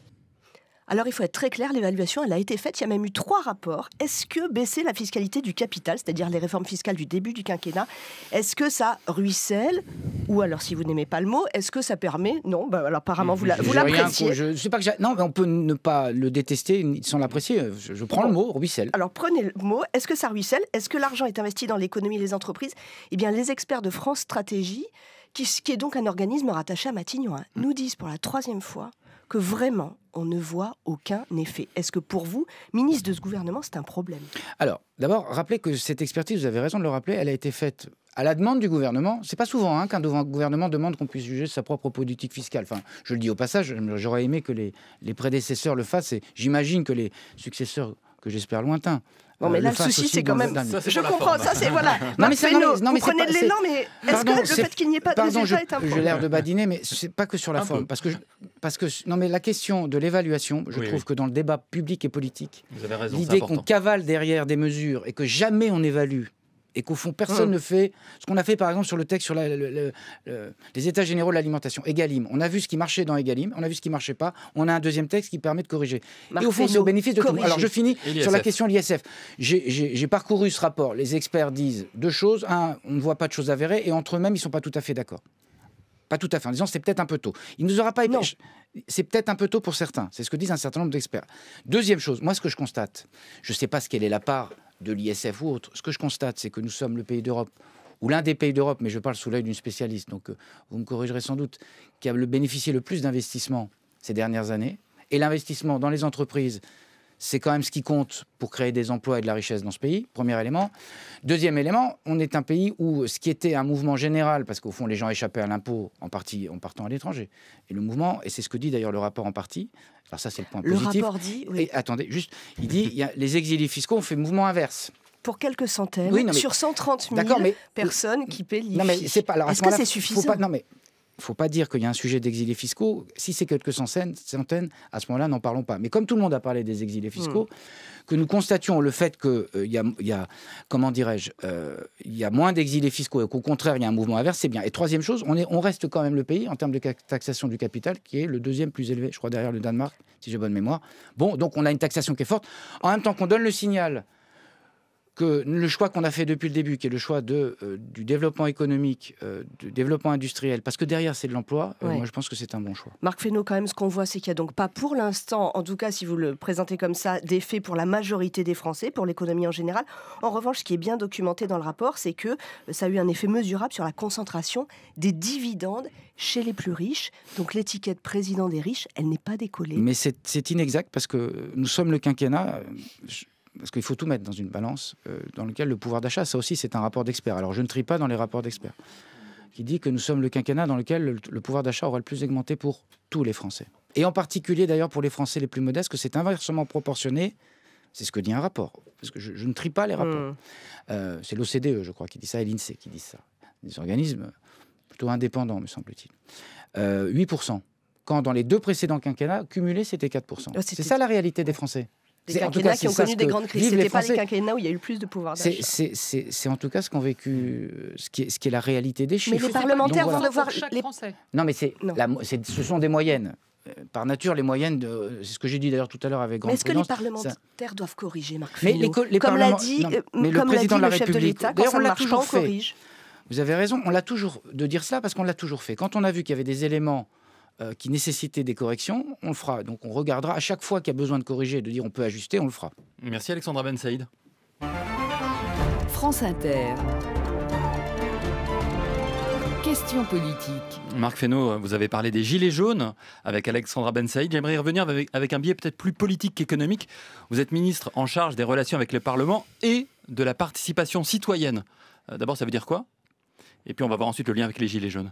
Alors, il faut être très clair, l'évaluation, elle a été faite. Il y a même eu 3 rapports. Est-ce que baisser la fiscalité du capital, c'est-à-dire les réformes fiscales du début du quinquennat, est-ce que ça ruisselle? Ou alors, si vous n'aimez pas le mot, est-ce que ça permet... Non, alors apparemment, vous l'appréciez. Je sais pas que non, mais on peut ne pas le détester sans l'apprécier. Je prends le mot, ruisselle. Alors, prenez le mot. Est-ce que ça ruisselle? Est-ce que l'argent est investi dans l'économie et les entreprises? Eh bien, les experts de France Stratégie, qui est donc un organisme rattaché à Matignon, nous disent pour la 3e fois que vraiment, on ne voit aucun effet. Est-ce que pour vous, ministre de ce gouvernement, c'est un problème? Alors, d'abord, rappelez que cette expertise, vous avez raison de le rappeler, elle a été faite à la demande du gouvernement. C'est pas souvent qu'un gouvernement demande qu'on puisse juger sa propre politique fiscale. Enfin, je le dis au passage, j'aurais aimé que les prédécesseurs le fassent, et j'imagine que les successeurs, que j'espère lointains, bon, mais là, le souci, c'est quand même... Je comprends, ça, c'est... Voilà. Non, mais vous prenez de l'élan, mais est-ce que le fait qu'il n'y ait pas de résultat est un problème? J'ai l'air de badiner, mais c'est pas que sur la forme. Parce que non, mais la question de l'évaluation, je trouve que dans le débat public et politique, l'idée qu'on cavale derrière des mesures et que jamais on évalue, et qu'au fond, personne ne fait ce qu'on a fait, par exemple, sur le texte sur les États généraux de l'alimentation, Egalim. On a vu ce qui marchait dans Egalim, on a vu ce qui ne marchait pas, on a un deuxième texte qui permet de corriger. Et au fond, c'est au bénéfice de tout le monde. Alors, je finis sur la question de l'ISF. J'ai parcouru ce rapport. Les experts disent 2 choses. Un, on ne voit pas de choses avérées, et entre eux-mêmes, ils ne sont pas tout à fait d'accord. Pas tout à fait, en disant c'est peut-être un peu tôt. Il ne nous aura pas... C'est peut-être un peu tôt pour certains. C'est ce que disent un certain nombre d'experts. Deuxième chose, moi, ce que je constate, je ne sais pas quelle est la part de l'ISF ou autre. Ce que je constate, c'est que nous sommes le pays d'Europe, ou l'un des pays d'Europe, mais je parle sous l'œil d'une spécialiste, donc vous me corrigerez sans doute, qui a bénéficié le plus d'investissements ces dernières années. Et l'investissement dans les entreprises, c'est quand même ce qui compte pour créer des emplois et de la richesse dans ce pays, premier élément. Deuxième élément, on est un pays où ce qui était un mouvement général, parce qu'au fond les gens échappaient à l'impôt en partie en partant à l'étranger, et le mouvement, et c'est ce que dit d'ailleurs le rapport en partie, alors ça c'est le point positif. Le rapport dit, oui. Et attendez, juste, il dit, les exilés fiscaux ont fait mouvement inverse. Pour quelques centaines, Oui, non, mais- sur 130 000 personnes qui paient l'IFI. Non mais c'est pas. Alors, à Est-ce ce que moment-là, c'est faut suffisant pas, non mais faut pas dire qu'il y a un sujet d'exilés fiscaux. Si c'est quelques centaines, à ce moment-là, n'en parlons pas. Mais comme tout le monde a parlé des exilés fiscaux, que nous constations le fait qu'il y a, comment dirais-je, il y a moins d'exilés fiscaux et qu'au contraire, il y a un mouvement inverse, c'est bien. Et troisième chose, on reste quand même le pays, en termes de taxation du capital, qui est le deuxième plus élevé, je crois, derrière le Danemark, si j'ai bonne mémoire. Bon, donc on a une taxation qui est forte. En même temps qu'on donne le signal que le choix qu'on a fait depuis le début, qui est le choix du développement économique, du développement industriel, parce que derrière c'est de l'emploi, moi je pense que c'est un bon choix. Marc Fesneau, quand même, ce qu'on voit, c'est qu'il n'y a donc pas pour l'instant, en tout cas si vous le présentez comme ça, d'effet pour la majorité des Français, pour l'économie en général. En revanche, ce qui est bien documenté dans le rapport, c'est que ça a eu un effet mesurable sur la concentration des dividendes chez les plus riches. Donc l'étiquette président des riches, elle n'est pas décollée. Mais c'est inexact parce que nous sommes le quinquennat... Parce qu'il faut tout mettre dans une balance dans laquelle le pouvoir d'achat, ça aussi c'est un rapport d'experts. Alors je ne trie pas dans les rapports d'experts, qui dit que nous sommes le quinquennat dans lequel le pouvoir d'achat aura le plus augmenté pour tous les Français. Et en particulier d'ailleurs pour les Français les plus modestes, que c'est inversement proportionné, c'est ce que dit un rapport. Parce que je ne trie pas les rapports. C'est l'OCDE, je crois, qui dit ça, et l'INSEE qui dit ça. Des organismes plutôt indépendants, me semble-t-il. 8%. Quand dans les deux précédents quinquennats, cumulés, c'était 4%. C'est ça la réalité des Français. Des quinquennats qui ont connu des grandes crises. Ce n'était pas les quinquennats où il y a eu le plus de pouvoir d'achat. C'est en tout cas ce qu'ont vécu, ce qui est la réalité des chiffres. Mais les parlementaires vont devoir... Chaque Français. Non, mais ce sont des moyennes. Par nature, les moyennes, c'est ce que j'ai dit d'ailleurs tout à l'heure avec grande prudence. Mais est-ce que les parlementaires doivent corriger, Marc Fesneau ? Comme l'a dit le chef de l'État, quand ça ne marche pas, on corrige. Vous avez raison, on l'a toujours de dire cela parce qu'on l'a toujours fait. Quand on a vu qu'il y avait des éléments qui nécessitaient des corrections, on le fera. Donc on regardera à chaque fois qu'il y a besoin de corriger, de dire on peut ajuster, on le fera. Merci Alexandra Ben Saïd. France Inter. Question politique. Marc Fesneau, vous avez parlé des Gilets jaunes avec Alexandra Ben Saïd. J'aimerais y revenir avec un biais peut-être plus politique qu'économique. Vous êtes ministre en charge des relations avec le Parlement et de la participation citoyenne. D'abord, ça veut dire quoi ? Et puis on va voir ensuite le lien avec les Gilets jaunes.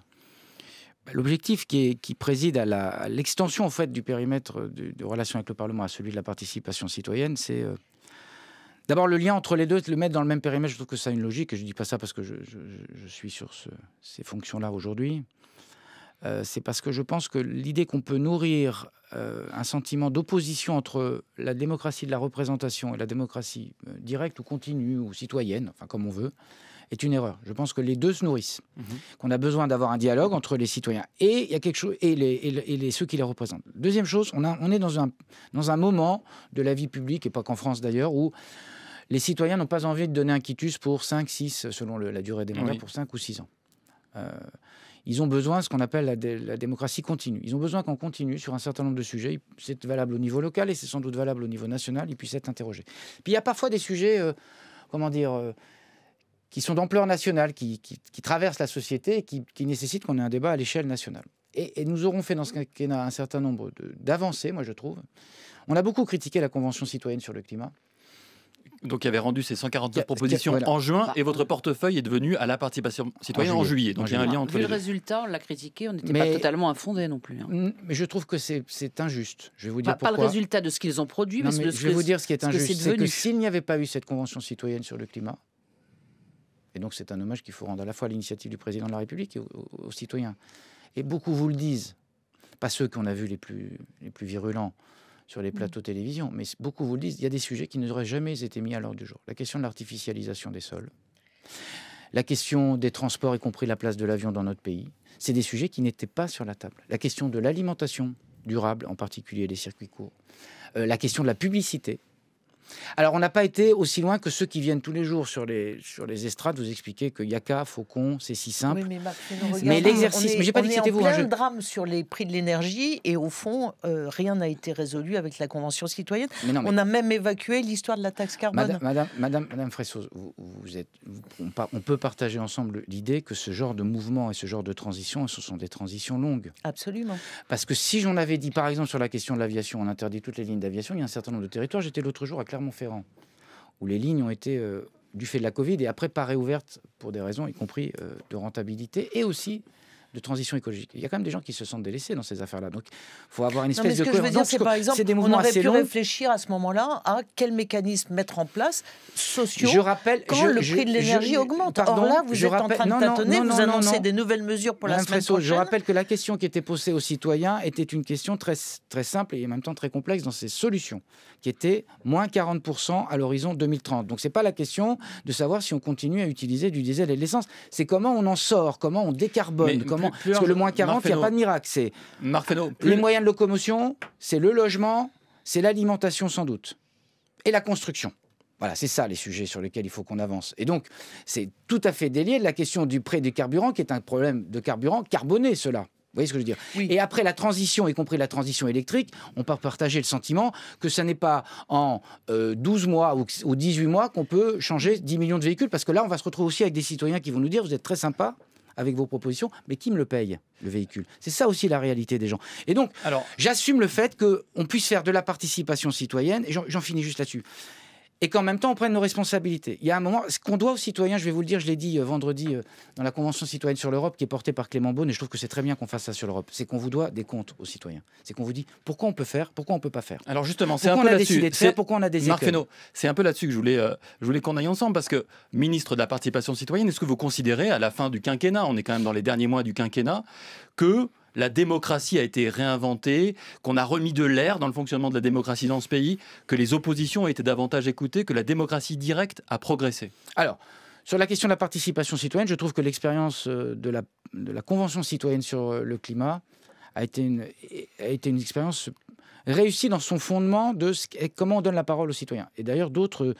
L'objectif qui préside à l'extension en fait, du périmètre de relations avec le Parlement à celui de la participation citoyenne, c'est d'abord le lien entre les deux, le mettre dans le même périmètre. Je trouve que ça a une logique, et je ne dis pas ça parce que je suis sur ces fonctions-là aujourd'hui. C'est parce que je pense que l'idée qu'on peut nourrir un sentiment d'opposition entre la démocratie de la représentation et la démocratie directe ou continue ou citoyenne, enfin comme on veut, est une erreur. Je pense que les deux se nourrissent, qu'on a besoin d'avoir un dialogue entre les citoyens et il y a quelque chose et ceux qui les représentent. Deuxième chose, on est dans un moment de la vie publique, et pas qu'en France d'ailleurs, où les citoyens n'ont pas envie de donner un quitus pour 5, 6, selon la durée des mandats, pour 5 ou 6 ans. Ils ont besoin de ce qu'on appelle la démocratie continue. Ils ont besoin qu'on continue sur un certain nombre de sujets. C'est valable au niveau local et c'est sans doute valable au niveau national. Ils puissent être interrogés. Puis il y a parfois des sujets, qui sont d'ampleur nationale, qui traversent la société et qui nécessitent qu'on ait un débat à l'échelle nationale. Et nous aurons fait dans ce quinquennat un certain nombre d'avancées, moi je trouve. On a beaucoup critiqué la Convention citoyenne sur le climat. Donc il avait rendu ses 149 propositions en juin et votre portefeuille est devenu à la participation citoyenne en juillet. Donc il y a un lien entre les deux. Vu le résultat, on l'a critiqué, on n'était pas totalement infondé non plus. Mais je trouve que c'est injuste. Je vais vous dire pourquoi. Pas le résultat de ce qu'ils ont produit, mais je vais vous dire ce qui est injuste. C'est que s'il n'y avait pas eu cette Convention citoyenne sur le climat, et donc c'est un hommage qu'il faut rendre à la fois à l'initiative du président de la République et aux citoyens. Et beaucoup vous le disent, pas ceux qu'on a vus les plus virulents sur les plateaux télévision, mais beaucoup vous le disent, il y a des sujets qui n'auraient jamais été mis à l'ordre du jour. La question de l'artificialisation des sols, la question des transports, y compris la place de l'avion dans notre pays, c'est des sujets qui n'étaient pas sur la table. La question de l'alimentation durable, en particulier les circuits courts, la question de la publicité, Alors, on n'a pas été aussi loin que ceux qui viennent tous les jours sur les estrades vous expliquer que Yaka, Faucon, c'est si simple. Oui, mais Marc Fesneau, regarde, mais l'exercice, mais j'ai pas dit que c'était vous. On est en plein drame sur les prix de l'énergie et au fond, rien n'a été résolu avec la Convention citoyenne. On a même évacué l'histoire de la taxe carbone. Madame Fressoz, on peut partager ensemble l'idée que ce genre de mouvement et ce genre de transition, ce sont des transitions longues. Absolument. Parce que si j'en avais dit, par exemple, sur la question de l'aviation, on interdit toutes les lignes d'aviation, il y a un certain nombre de territoires. J'étais l'autre jour à Clermont-Ferrand, où les lignes ont été, du fait de la Covid, et après pas réouvertes pour des raisons, y compris de rentabilité, et aussi de transition écologique. Il y a quand même des gens qui se sentent délaissés dans ces affaires-là. Donc, il faut avoir une espèce de cohérence. Ce que je veux dire, c'est par exemple, on aurait pu réfléchir à ce moment-là à quel mécanisme mettre en place sociaux quand le prix de l'énergie augmente. Or là, vous êtes en train de tâtonner, vous annoncez des nouvelles mesures pour la semaine prochaine. Je rappelle que la question qui était posée aux citoyens était une question très, très simple et en même temps très complexe dans ses solutions, qui était moins 40% à l'horizon 2030. Donc, ce n'est pas la question de savoir si on continue à utiliser du diesel et de l'essence. C'est comment on en sort, comment on décarbone, parce que le moins 40, il n'y a pas de miracle. C'est les moyens de locomotion, c'est le logement, c'est l'alimentation sans doute, et la construction. Voilà, c'est ça les sujets sur lesquels il faut qu'on avance. Et donc, c'est tout à fait délié de la question du prix des carburants, qui est un problème de carburant carboné, cela. Vous voyez ce que je veux dire? Oui. Et après la transition, y compris la transition électrique, on peut partager le sentiment que ça n'est pas en 12 mois ou 18 mois qu'on peut changer 10 millions de véhicules, parce que là, on va se retrouver aussi avec des citoyens qui vont nous dire « vous êtes très sympa avec vos propositions, mais qui me le paye, le véhicule ?» C'est ça aussi la réalité des gens. Et donc, j'assume le fait qu'on puisse faire de la participation citoyenne, et j'en finis juste là-dessus, et qu'en même temps, on prenne nos responsabilités. Il y a un moment, ce qu'on doit aux citoyens, je vais vous le dire, je l'ai dit vendredi dans la Convention citoyenne sur l'Europe, qui est portée par Clément Beaune, et je trouve que c'est très bien qu'on fasse ça sur l'Europe, c'est qu'on vous doit des comptes aux citoyens. C'est qu'on vous dit pourquoi on peut faire, pourquoi on ne peut pas faire. Alors justement, c'est un peu là-dessus. Pourquoi on a des écueils. Marc Fesneau, c'est un peu là-dessus que je voulais qu'on aille ensemble, parce que ministre de la participation citoyenne, est-ce que vous considérez, à la fin du quinquennat, on est quand même dans les derniers mois du quinquennat, que la démocratie a été réinventée, qu'on a remis de l'air dans le fonctionnement de la démocratie dans ce pays, que les oppositions ont été davantage écoutées, que la démocratie directe a progressé? Alors, sur la question de la participation citoyenne, je trouve que l'expérience de la Convention citoyenne sur le climat a été une expérience réussie dans son fondement de comment on donne la parole aux citoyens. Et d'ailleurs, d'autres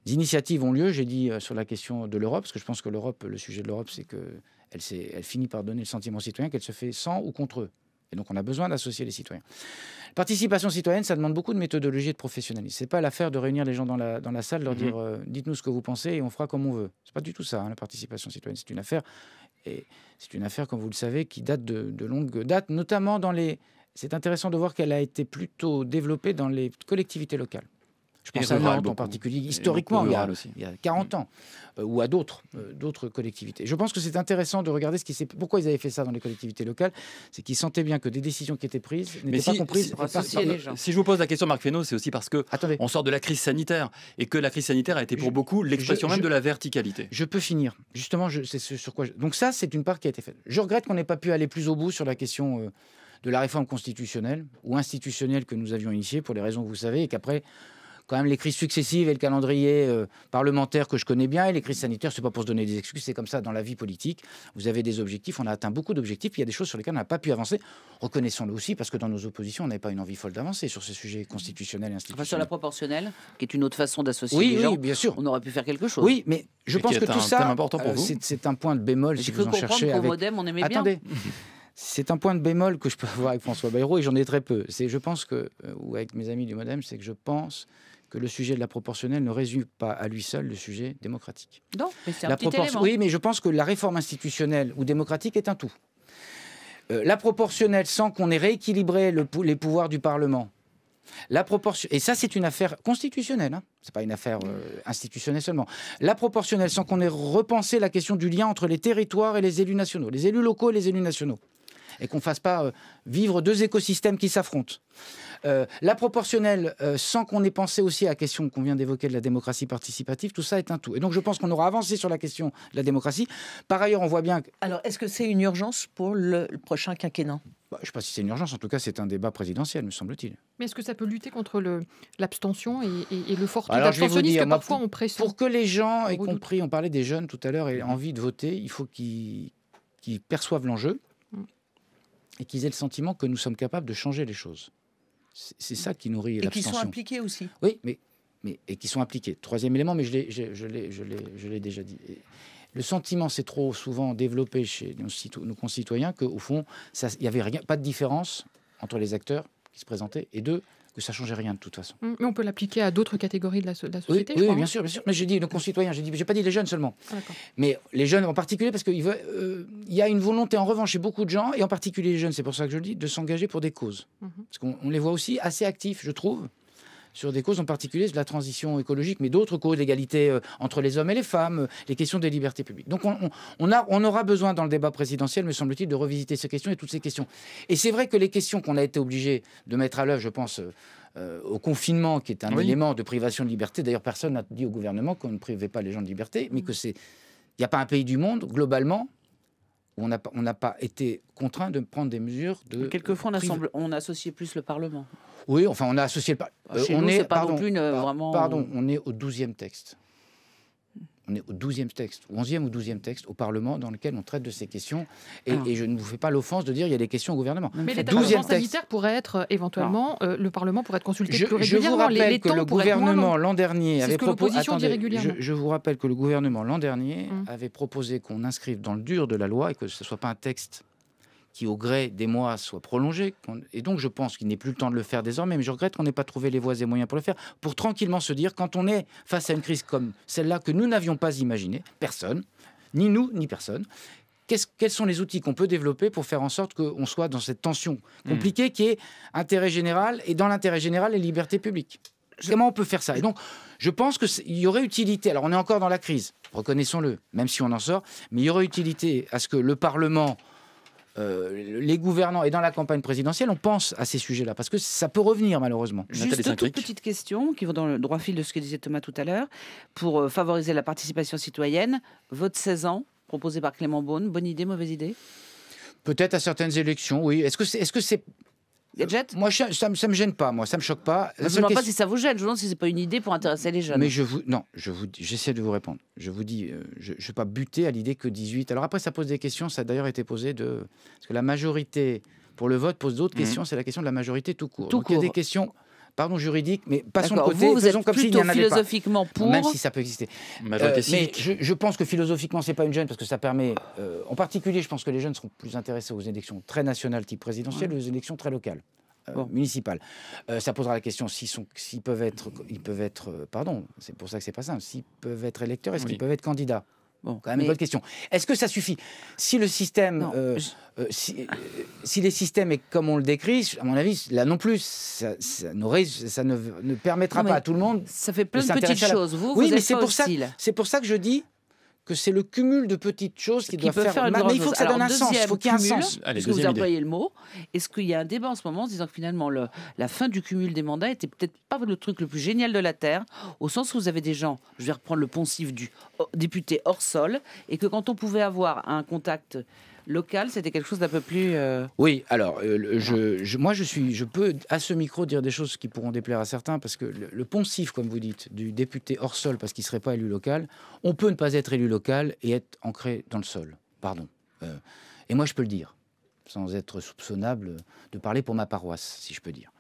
initiatives ont lieu. J'ai dit sur la question de l'Europe, parce que je pense que le sujet de l'Europe, c'est que elle finit par donner le sentiment aux citoyens qu'elle se fait sans ou contre eux. Et donc, on a besoin d'associer les citoyens. La participation citoyenne, ça demande beaucoup de méthodologie et de professionnalisme. Ce n'est pas l'affaire de réunir les gens dans la salle, leur dire dites-nous ce que vous pensez et on fera comme on veut. Ce n'est pas du tout ça, la participation citoyenne. C'est une affaire, comme vous le savez, qui date de longue date, notamment dans les... C'est intéressant de voir qu'elle a été plutôt développée dans les collectivités locales. Je pense à Nantes en particulier, historiquement, il y a 40 ans, ou à d'autres collectivités. Je pense que c'est intéressant de regarder pourquoi ils avaient fait ça dans les collectivités locales. C'est qu'ils sentaient bien que des décisions qui étaient prises n'étaient pas comprises par les gens. Si je vous pose la question, Marc Fesneau, c'est aussi parce qu'on sort de la crise sanitaire, et que la crise sanitaire a été pour beaucoup l'expression même de la verticalité. Je peux finir. Justement, c'est sur quoi donc ça, c'est une part qui a été faite. Je regrette qu'on n'ait pas pu aller plus au bout sur la question de la réforme constitutionnelle ou institutionnelle que nous avions initiée, pour les raisons que vous savez, et qu'après... Quand même, les crises successives et le calendrier parlementaire que je connais bien et les crises sanitaires, c'est pas pour se donner des excuses, c'est comme ça dans la vie politique. Vous avez des objectifs, on a atteint beaucoup d'objectifs, puis il y a des choses sur lesquelles on n'a pas pu avancer. Reconnaissons-le aussi, parce que dans nos oppositions, on n'avait pas une envie folle d'avancer sur ces sujets constitutionnels et institutionnels. Enfin, sur la proportionnelle, qui est une autre façon d'associer les gens, bien sûr. On aurait pu faire quelque chose. Oui, mais je pense que tout ça, c'est un point de bémol si vous en cherchez. Avec... Modem, on aimait bien. Attendez. C'est un point de bémol que je peux avoir avec François Bayrou, et j'en ai très peu. Je pense que, ou avec mes amis du Modem, c'est que je pense que le sujet de la proportionnelle ne résume pas à lui seul le sujet démocratique. Non, mais c'est un petit élément. Oui, mais je pense que la réforme institutionnelle ou démocratique est un tout. La proportionnelle, sans qu'on ait rééquilibré les pouvoirs du Parlement, et ça, c'est une affaire constitutionnelle, hein. Ce n'est pas une affaire institutionnelle seulement. La proportionnelle, sans qu'on ait repensé la question du lien entre les territoires et les élus nationaux, les élus locaux et les élus nationaux, et qu'on ne fasse pas vivre deux écosystèmes qui s'affrontent. La proportionnelle, sans qu'on ait pensé aussi à la question qu'on vient d'évoquer de la démocratie participative, tout ça est un tout. Et donc je pense qu'on aura avancé sur la question de la démocratie. Par ailleurs, on voit bien... Alors, est-ce que c'est une urgence pour le prochain quinquennat ? Je ne sais pas si c'est une urgence, en tout cas c'est un débat présidentiel, me semble-t-il. Mais est-ce que ça peut lutter contre l'abstention et le fort taux d'abstentionnisme que parfois on pressent ? Pour que les gens, y compris, on parlait des jeunes tout à l'heure, aient envie de voter, il faut qu'ils perçoivent l'enjeu et qu'ils aient le sentiment que nous sommes capables de changer les choses. C'est ça qui nourrit Et qui l'abstention. sont impliqués aussi. Oui, et qui sont impliqués. Troisième élément, mais je l'ai déjà dit. Et le sentiment s'est trop souvent développé chez nos concitoyens qu'au fond, il n'y avait pas de différence entre les acteurs qui se présentaient, et deux, que ça changeait rien de toute façon. Mais on peut l'appliquer à d'autres catégories de la société, Oui, je crois. bien sûr. Mais j'ai dit nos concitoyens, j'ai pas dit les jeunes seulement. Ah, d'accord. Mais les jeunes en particulier, parce qu'il y a une volonté en revanche chez beaucoup de gens, et en particulier les jeunes, c'est pour ça que je le dis, de s'engager pour des causes. Parce qu'on les voit aussi assez actifs, je trouve, sur des causes en particulier de la transition écologique, mais d'autres causes, l'égalité entre les hommes et les femmes, les questions des libertés publiques. Donc on aura besoin dans le débat présidentiel, me semble-t-il, de revisiter ces questions et toutes ces questions. Et c'est vrai que les questions qu'on a été obligé de mettre à l'œuvre, je pense, au confinement, qui est un élément de privation de liberté. D'ailleurs, personne n'a dit au gouvernement qu'on ne privait pas les gens de liberté, mais que il n'y a pas un pays du monde, globalement, où on n'a pas été contraint de prendre des mesures de... Quelquefois, on associait plus le Parlement. Oui, enfin, on a associé le... Chez nous, c'est pas non plus vraiment... Pardon, on est au 12e texte. On est au 12e texte, au 11e ou 12e texte au Parlement dans lequel on traite de ces questions. Et je ne vous fais pas l'offense de dire qu'il y a des questions au gouvernement. Mais l'état d'urgence sanitaire pourrait être éventuellement, le Parlement pourrait être consulté plus régulièrement. Je vous rappelle que le gouvernement l'an dernier avait proposé... Je vous rappelle que le gouvernement l'an dernier avait proposé qu'on inscrive dans le dur de la loi et que ce ne soit pas un texte qui, au gré des mois, soit prolongé. Et donc, je pense qu'il n'est plus le temps de le faire désormais, mais je regrette qu'on n'ait pas trouvé les voies et moyens pour le faire, pour tranquillement se dire, quand on est face à une crise comme celle-là, que nous n'avions pas imaginée, personne, ni nous, ni personne, quels sont les outils qu'on peut développer pour faire en sorte qu'on soit dans cette tension compliquée qui est intérêt général, et dans l'intérêt général, les libertés publiques. Comment on peut faire ça? Et donc, je pense qu'il y aurait utilité, alors on est encore dans la crise, reconnaissons-le, même si on en sort, mais il y aurait utilité à ce que le Parlement... les gouvernants et dans la campagne présidentielle, on pense à ces sujets-là, parce que ça peut revenir malheureusement. Juste deux toutes petites questions qui vont dans le droit fil de ce que disait Thomas tout à l'heure. Pour favoriser la participation citoyenne, vote 16 ans, proposé par Clément Beaune, bonne idée, mauvaise idée? Peut-être à certaines élections, oui. Est-ce que c'est... Gadget? Moi, ça me gêne pas, moi, ça me choque pas. Je ne sais pas si ça vous gêne, je me demande si c'est pas une idée pour intéresser les jeunes. Mais j'essaie de vous répondre. Je vous dis, je ne suis pas buté à l'idée que 18... Alors après, ça pose des questions, ça a d'ailleurs été posé de... Parce que la majorité, pour le vote, pose d'autres questions, c'est la question de la majorité tout court. Donc il y a des questions... Pardon, juridique, mais passons de côté, faisons comme s'il n'y en avait pas. Philosophiquement pour... Même si ça peut exister. Mais je pense que philosophiquement, c'est pas une gêne, parce que ça permet... en particulier, je pense que les jeunes seront plus intéressés aux élections très nationales, type présidentielle, ou aux élections très locales, municipales. Ça posera la question s'ils peuvent être... Pardon, c'est pour ça que c'est pas simple. S'ils peuvent être électeurs, est-ce qu'ils peuvent être candidats? Bon, quand même une bonne question. Est-ce que ça suffit? Si le système, si les systèmes est comme on le décrit, à mon avis, là non plus, ça ne permettra pas à tout le monde. Ça fait plein de petites choses. Oui, mais c'est pour ça que je dis que c'est le cumul de petites choses qui doit faire. Mais il faut que ça donne un sens. Il faut qu'il y ait un sens. Puisque vous employez le mot. Est-ce qu'il y a un débat en ce moment en se disant que finalement la fin du cumul des mandats était peut-être pas le truc le plus génial de la terre, au sens où vous avez des gens, je vais reprendre le poncif du député hors sol, et que quand on pouvait avoir un contact local, c'était quelque chose d'un peu plus... Oui, alors, je peux, à ce micro, dire des choses qui pourront déplaire à certains, parce que le poncif, comme vous dites, du député hors sol, parce qu'il ne serait pas élu local, on peut ne pas être élu local et être ancré dans le sol. Pardon. Et moi, je peux le dire, sans être soupçonnable de parler pour ma paroisse, si je peux dire.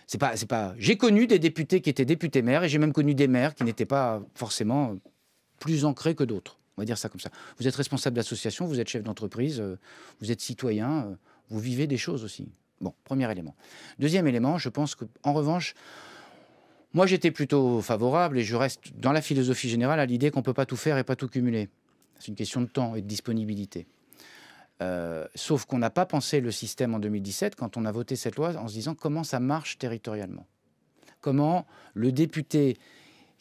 C'est pas... J'ai connu des députés qui étaient députés maires, et j'ai même connu des maires qui n'étaient pas forcément plus ancrés que d'autres. On va dire ça comme ça. Vous êtes responsable d'association, vous êtes chef d'entreprise, vous êtes citoyen, vous vivez des choses aussi. Bon, premier élément. Deuxième élément, je pense qu'en revanche, moi j'étais plutôt favorable, et je reste dans la philosophie générale à l'idée qu'on ne peut pas tout faire et pas tout cumuler. C'est une question de temps et de disponibilité. Sauf qu'on n'a pas pensé le système en 2017 quand on a voté cette loi en se disant comment ça marche territorialement. Comment le député...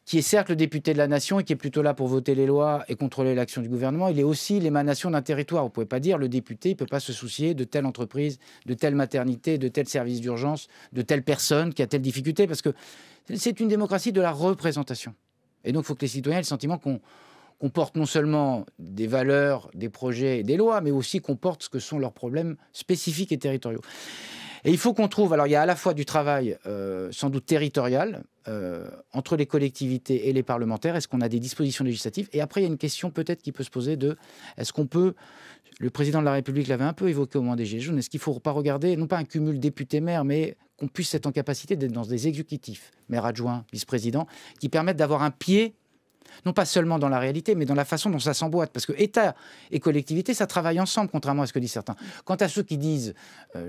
qui est certes le député de la nation et qui est plutôt là pour voter les lois et contrôler l'action du gouvernement, il est aussi l'émanation d'un territoire. Vous ne pouvez pas dire le député, il ne peut pas se soucier de telle entreprise, de telle maternité, de tel service d'urgence, de telle personne qui a telle difficulté, parce que c'est une démocratie de la représentation. Et donc il faut que les citoyens aient le sentiment qu'on porte non seulement des valeurs, des projets et des lois, mais aussi qu'on porte ce que sont leurs problèmes spécifiques et territoriaux. Et il faut qu'on trouve, alors il y a à la fois du travail sans doute territorial entre les collectivités et les parlementaires. Est-ce qu'on a des dispositions législatives? Et après, il y a une question peut-être qui peut se poser de, est-ce qu'on peut, le président de la République l'avait un peu évoqué au moment des Gilets jaunes, est-ce qu'il ne faut pas regarder, non pas un cumul député-maire, mais qu'on puisse être en capacité d'être dans des exécutifs, maire adjoint, vice-président, qui permettent d'avoir un pied, non pas seulement dans la réalité, mais dans la façon dont ça s'emboîte. Parce que État et collectivité, ça travaille ensemble, contrairement à ce que disent certains. Quant à ceux qui disent,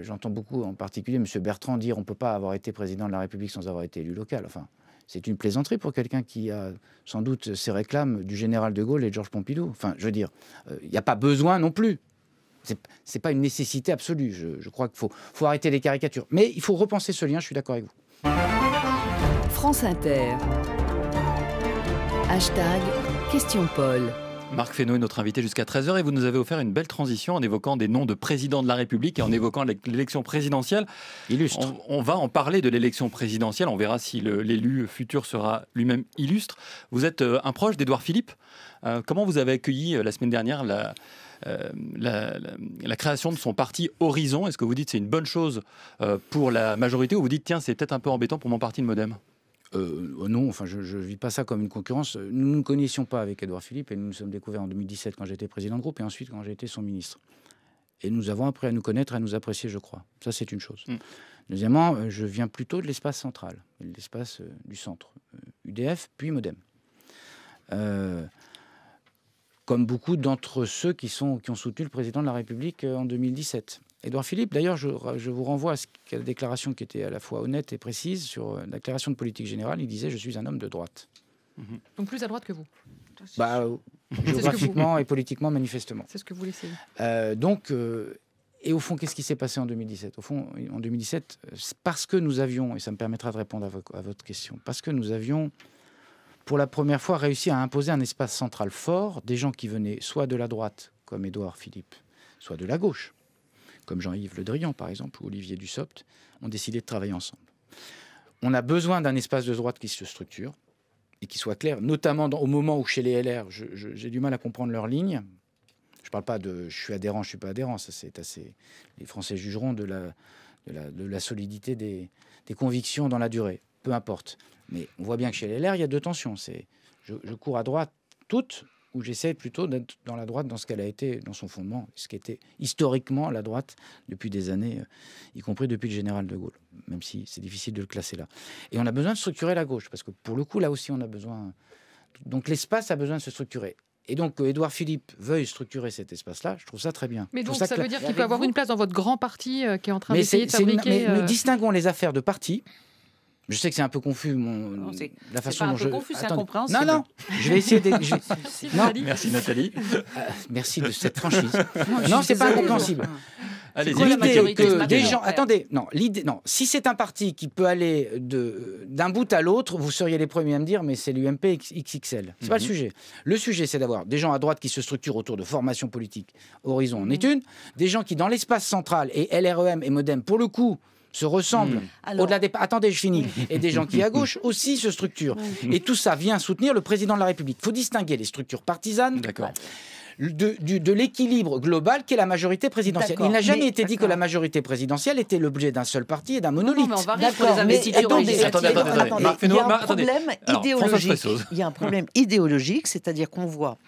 j'entends beaucoup, en particulier M. Bertrand, dire on ne peut pas avoir été président de la République sans avoir été élu local. Enfin, c'est une plaisanterie pour quelqu'un qui a sans doute ses réclames du général de Gaulle et de Georges Pompidou. Enfin, je veux dire, il n'y a pas besoin non plus. C'est pas une nécessité absolue. Je crois qu'il faut arrêter les caricatures. Mais il faut repenser ce lien, je suis d'accord avec vous. France Inter. #Question Paul. Marc Fesneau est notre invité jusqu'à 13h et vous nous avez offert une belle transition en évoquant des noms de présidents de la République et en évoquant l'élection présidentielle. Illustre. On va en parler de l'élection présidentielle, on verra si l'élu futur sera lui-même illustre. Vous êtes un proche d'Édouard Philippe. Comment vous avez accueilli la semaine dernière la création de son parti Horizon? Est-ce que vous dites c'est une bonne chose pour la majorité ou vous dites tiens c'est peut-être un peu embêtant pour mon parti le MoDem? Non, enfin, je ne vis pas ça comme une concurrence. Nous ne nous connaissions pas avec Édouard Philippe et nous nous sommes découverts en 2017 quand j'étais président de groupe et ensuite quand j'ai été son ministre. Et nous avons appris à nous connaître et à nous apprécier, je crois. Ça, c'est une chose. Deuxièmement, je viens plutôt de l'espace central, de l'espace du centre. UDF, puis MoDem. Comme beaucoup d'entre ceux qui ont soutenu le président de la République en 2017. Édouard Philippe, d'ailleurs, je vous renvoie à la déclaration qui était à la fois honnête et précise sur la déclaration de politique générale. Il disait « Je suis un homme de droite ». Donc plus à droite que vous. Géographiquement et politiquement, manifestement. C'est ce que vous laissez. Et au fond, qu'est-ce qui s'est passé en 2017 ? Au fond, en 2017, parce que nous avions, et ça me permettra de répondre à votre question, parce que nous avions, pour la première fois, réussi à imposer un espace central fort, des gens qui venaient soit de la droite, comme Édouard Philippe, soit de la gauche, comme Jean-Yves Le Drian, par exemple, ou Olivier Dussopt, ont décidé de travailler ensemble. On a besoin d'un espace de droite qui se structure et qui soit clair, notamment au moment où, chez les LR, j'ai du mal à comprendre leur ligne. Je ne parle pas de « je suis adhérent, je ne suis pas adhérent », ça c'est assez... Les Français jugeront de la solidité des convictions dans la durée, peu importe. Mais on voit bien que chez les LR, il y a deux tensions. Je cours à droite toute, où j'essaie plutôt d'être dans la droite dans ce qu'elle a été, dans son fondement, ce qui était historiquement la droite depuis des années, y compris depuis le général de Gaulle, même si c'est difficile de le classer là. Et on a besoin de structurer la gauche, parce que pour le coup, là aussi, on a besoin... Donc l'espace a besoin de se structurer. Et donc, Édouard Philippe veuille structurer cet espace-là, je trouve ça très bien. Mais donc, ça veut dire qu'il peut avoir une place dans votre grand parti qui est en train d'essayer de Mais fabriquer... nous distinguons les affaires de parti. Je sais que c'est un peu confus, la façon dont je... confus, c'est incompréhensible. Non, je vais essayer de... Merci Nathalie. Merci de cette franchise. Non, c'est pas incompréhensible. Allez-y. L'idée que des gens... Attendez, non. Si c'est un parti qui peut aller d'un bout à l'autre, vous seriez les premiers à me dire, mais c'est l'UMP XXL. C'est pas le sujet. Le sujet, c'est d'avoir des gens à droite qui se structurent autour de formations politiques. Horizon en est une. Des gens qui, dans l'espace central, et LREM et MoDem, pour le coup, se ressemblent. Au-delà des... Attendez, je finis. Et des gens qui, à gauche, aussi se structurent. Et tout ça vient soutenir le président de la République. Il faut distinguer les structures partisanes de l'équilibre global qu'est la majorité présidentielle. Il n'a jamais été dit que la majorité présidentielle était l'objet d'un seul parti et d'un monolithe. Non, mais on va arriver pour les investitures. Attendez. Il y a un problème idéologique, c'est-à-dire qu'on voit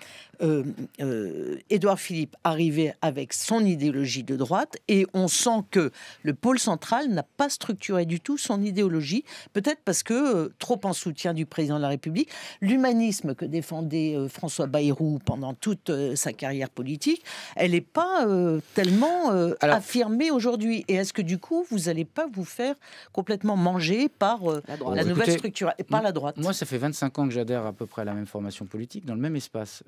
Édouard Philippe arriver avec son idéologie de droite et on sent que le pôle central n'a pas structuré du tout son idéologie, peut-être parce que trop en soutien du président de la République. L'humanisme que défendait François Bayrou pendant toute sa carrière politique, elle n'est pas tellement affirmée aujourd'hui. Et est-ce que du coup, vous n'allez pas vous faire complètement manger par la nouvelle structure et par la droite? Moi, ça fait 25 ans que j'adhère à peu près à la même formation politique, dans le même espace.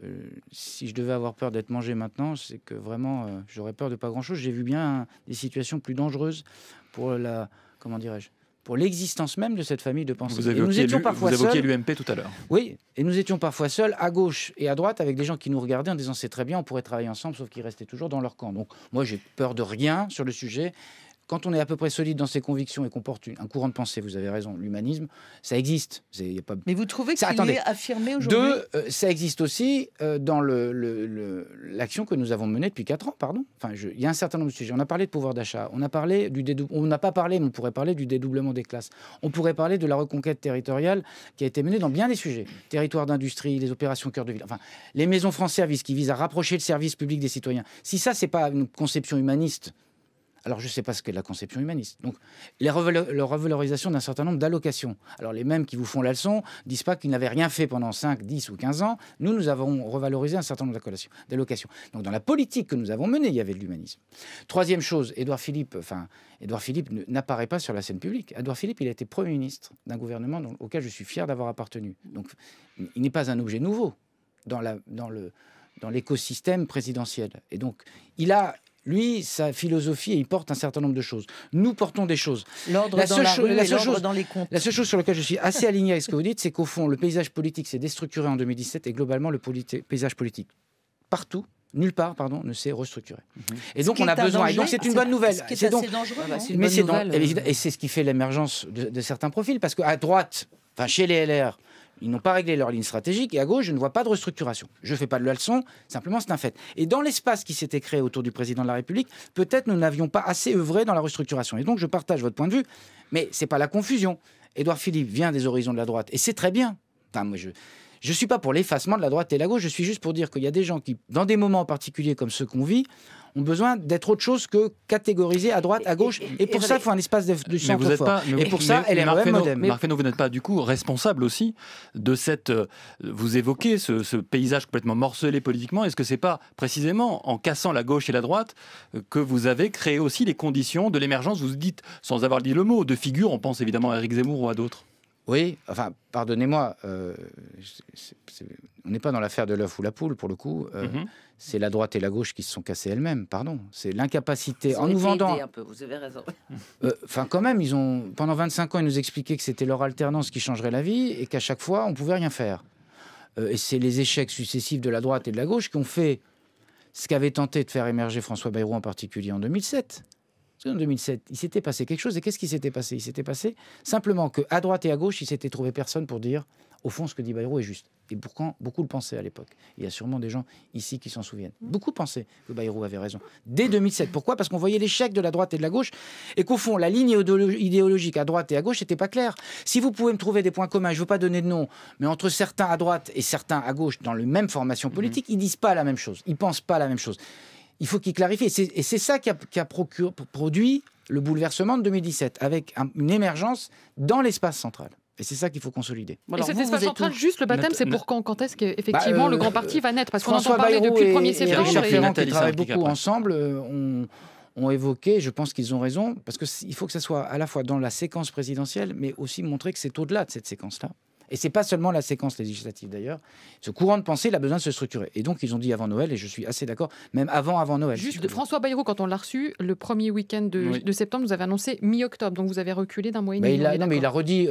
Si je devais avoir peur d'être mangé maintenant, c'est que vraiment, j'aurais peur de pas grand-chose. J'ai vu bien des situations plus dangereuses pour pour l'existence même de cette famille de pensée. Vous évoquiez l'UMP tout à l'heure. Oui, et nous étions parfois seuls, à gauche et à droite, avec des gens qui nous regardaient en disant c'est très bien, on pourrait travailler ensemble, sauf qu'ils restaient toujours dans leur camp. Donc moi, j'ai peur de rien sur le sujet. quand on est à peu près solide dans ses convictions et qu'on porte un courant de pensée, vous avez raison, l'humanisme, ça existe. Y a pas... Mais vous trouvez qu'il attendez. est affirmé aujourd'hui? Ça existe aussi dans l'action que nous avons menée depuis 4 ans, pardon. Enfin, il y a un certain nombre de sujets. On a parlé de pouvoir d'achat, on n'a pas parlé, mais on pourrait parler du dédoublement des classes. On pourrait parler de la reconquête territoriale qui a été menée dans bien des sujets. Territoire d'industrie, les opérations cœur de ville, enfin, les maisons France Service qui visent à rapprocher le service public des citoyens. Si ça, c'est pas une conception humaniste, alors je ne sais pas ce qu'est la conception humaniste. Donc, la revalorisation d'un certain nombre d'allocations. Alors, les mêmes qui vous font la leçon ne disent pas qu'ils n'avaient rien fait pendant 5, 10 ou 15 ans. Nous avons revalorisé un certain nombre d'allocations. Donc, dans la politique que nous avons menée, il y avait de l'humanisme. Troisième chose, Édouard Philippe n'apparaît pas sur la scène publique. Édouard Philippe, il a été Premier ministre d'un gouvernement auquel je suis fier d'avoir appartenu. Donc, il n'est pas un objet nouveau dans l'écosystème présidentiel. Et donc, il a... Lui, sa philosophie, et il porte un certain nombre de choses. Nous portons des choses. L'ordre dans la rue et l'ordre dans les comptes. La seule chose sur laquelle je suis assez aligné avec ce que vous dites, c'est qu'au fond, le paysage politique s'est déstructuré en 2017 et globalement, le paysage politique, partout, nulle part, pardon, ne s'est restructuré. Et donc, on a besoin. Et donc, c'est une bonne nouvelle. C'est assez dangereux. Et c'est ce qui fait l'émergence de certains profils. Parce qu'à droite, enfin, chez les LR, ils n'ont pas réglé leur ligne stratégique, et à gauche, je ne vois pas de restructuration. Je ne fais pas de leçon, simplement c'est un fait. Et dans l'espace qui s'était créé autour du président de la République, peut-être nous n'avions pas assez œuvré dans la restructuration. Et donc je partage votre point de vue, mais ce n'est pas la confusion. Édouard Philippe vient des horizons de la droite, et c'est très bien. Enfin, moi, je ne suis pas pour l'effacement de la droite et de la gauche, je suis juste pour dire qu'il y a des gens qui, dans des moments particuliers comme ceux qu'on vit, ont besoin d'être autre chose que catégorisés à droite, à gauche. Et pour ça, il faut un espace de centre fort. Et pour ça, elle est modem. Marc Fesneau, vous n'êtes pas du coup responsable aussi de cette... Vous évoquez ce paysage complètement morcelé politiquement. Est-ce que c'est pas précisément en cassant la gauche et la droite que vous avez créé aussi les conditions de l'émergence, vous dites, sans avoir dit le mot, de figures, on pense évidemment à Éric Zemmour ou à d'autres? Oui, enfin, pardonnez-moi, on n'est pas dans l'affaire de l'œuf ou la poule, pour le coup. C'est la droite et la gauche qui se sont cassées elles-mêmes, pardon. C'est l'incapacité, en nous vendant... un peu, vous avez raison. Enfin, quand même, pendant 25 ans, ils nous expliquaient que c'était leur alternance qui changerait la vie et qu'à chaque fois, on ne pouvait rien faire. Et c'est les échecs successifs de la droite et de la gauche qui ont fait ce qu'avait tenté de faire émerger François Bayrou en particulier en 2007. Parce qu'en 2007, il s'était passé quelque chose. Et qu'est-ce qui s'était passé? Il s'était passé simplement qu'à droite et à gauche, il s'était trouvé personne pour dire, au fond, ce que dit Bayrou est juste. Et pourtant, beaucoup le pensaient à l'époque. Il y a sûrement des gens ici qui s'en souviennent. Beaucoup pensaient que Bayrou avait raison. Dès 2007. Pourquoi? Parce qu'on voyait l'échec de la droite et de la gauche. Et qu'au fond, la ligne idéologique à droite et à gauche n'était pas claire. Si vous pouvez me trouver des points communs, je ne veux pas donner de nom, mais entre certains à droite et certains à gauche dans la même formation politique, ils ne disent pas la même chose. Ils ne pensent pas la même chose. Il faut qu'il clarifie. Et c'est ça qui a produit le bouleversement de 2017, avec une émergence dans l'espace central. Et c'est ça qu'il faut consolider. Et cet espace central, juste le baptême, c'est pour quand est-ce qu'effectivement le grand parti va naître? Parce qu'on entend parler depuis le 1er septembre. Richard Ferrand, qui travaillent beaucoup ensemble, ont évoqué, je pense qu'ils ont raison, parce qu'il faut que ça soit à la fois dans la séquence présidentielle, mais aussi montrer que c'est au-delà de cette séquence-là. Et ce n'est pas seulement la séquence législative d'ailleurs. Ce courant de pensée, il a besoin de se structurer. Et donc, ils ont dit avant Noël, et je suis assez d'accord, même avant Noël. Juste, François Bayrou, quand on l'a reçu, le premier week-end de septembre, vous avez annoncé mi-octobre. Donc, vous avez reculé d'un mois et demi. Mais il a redit...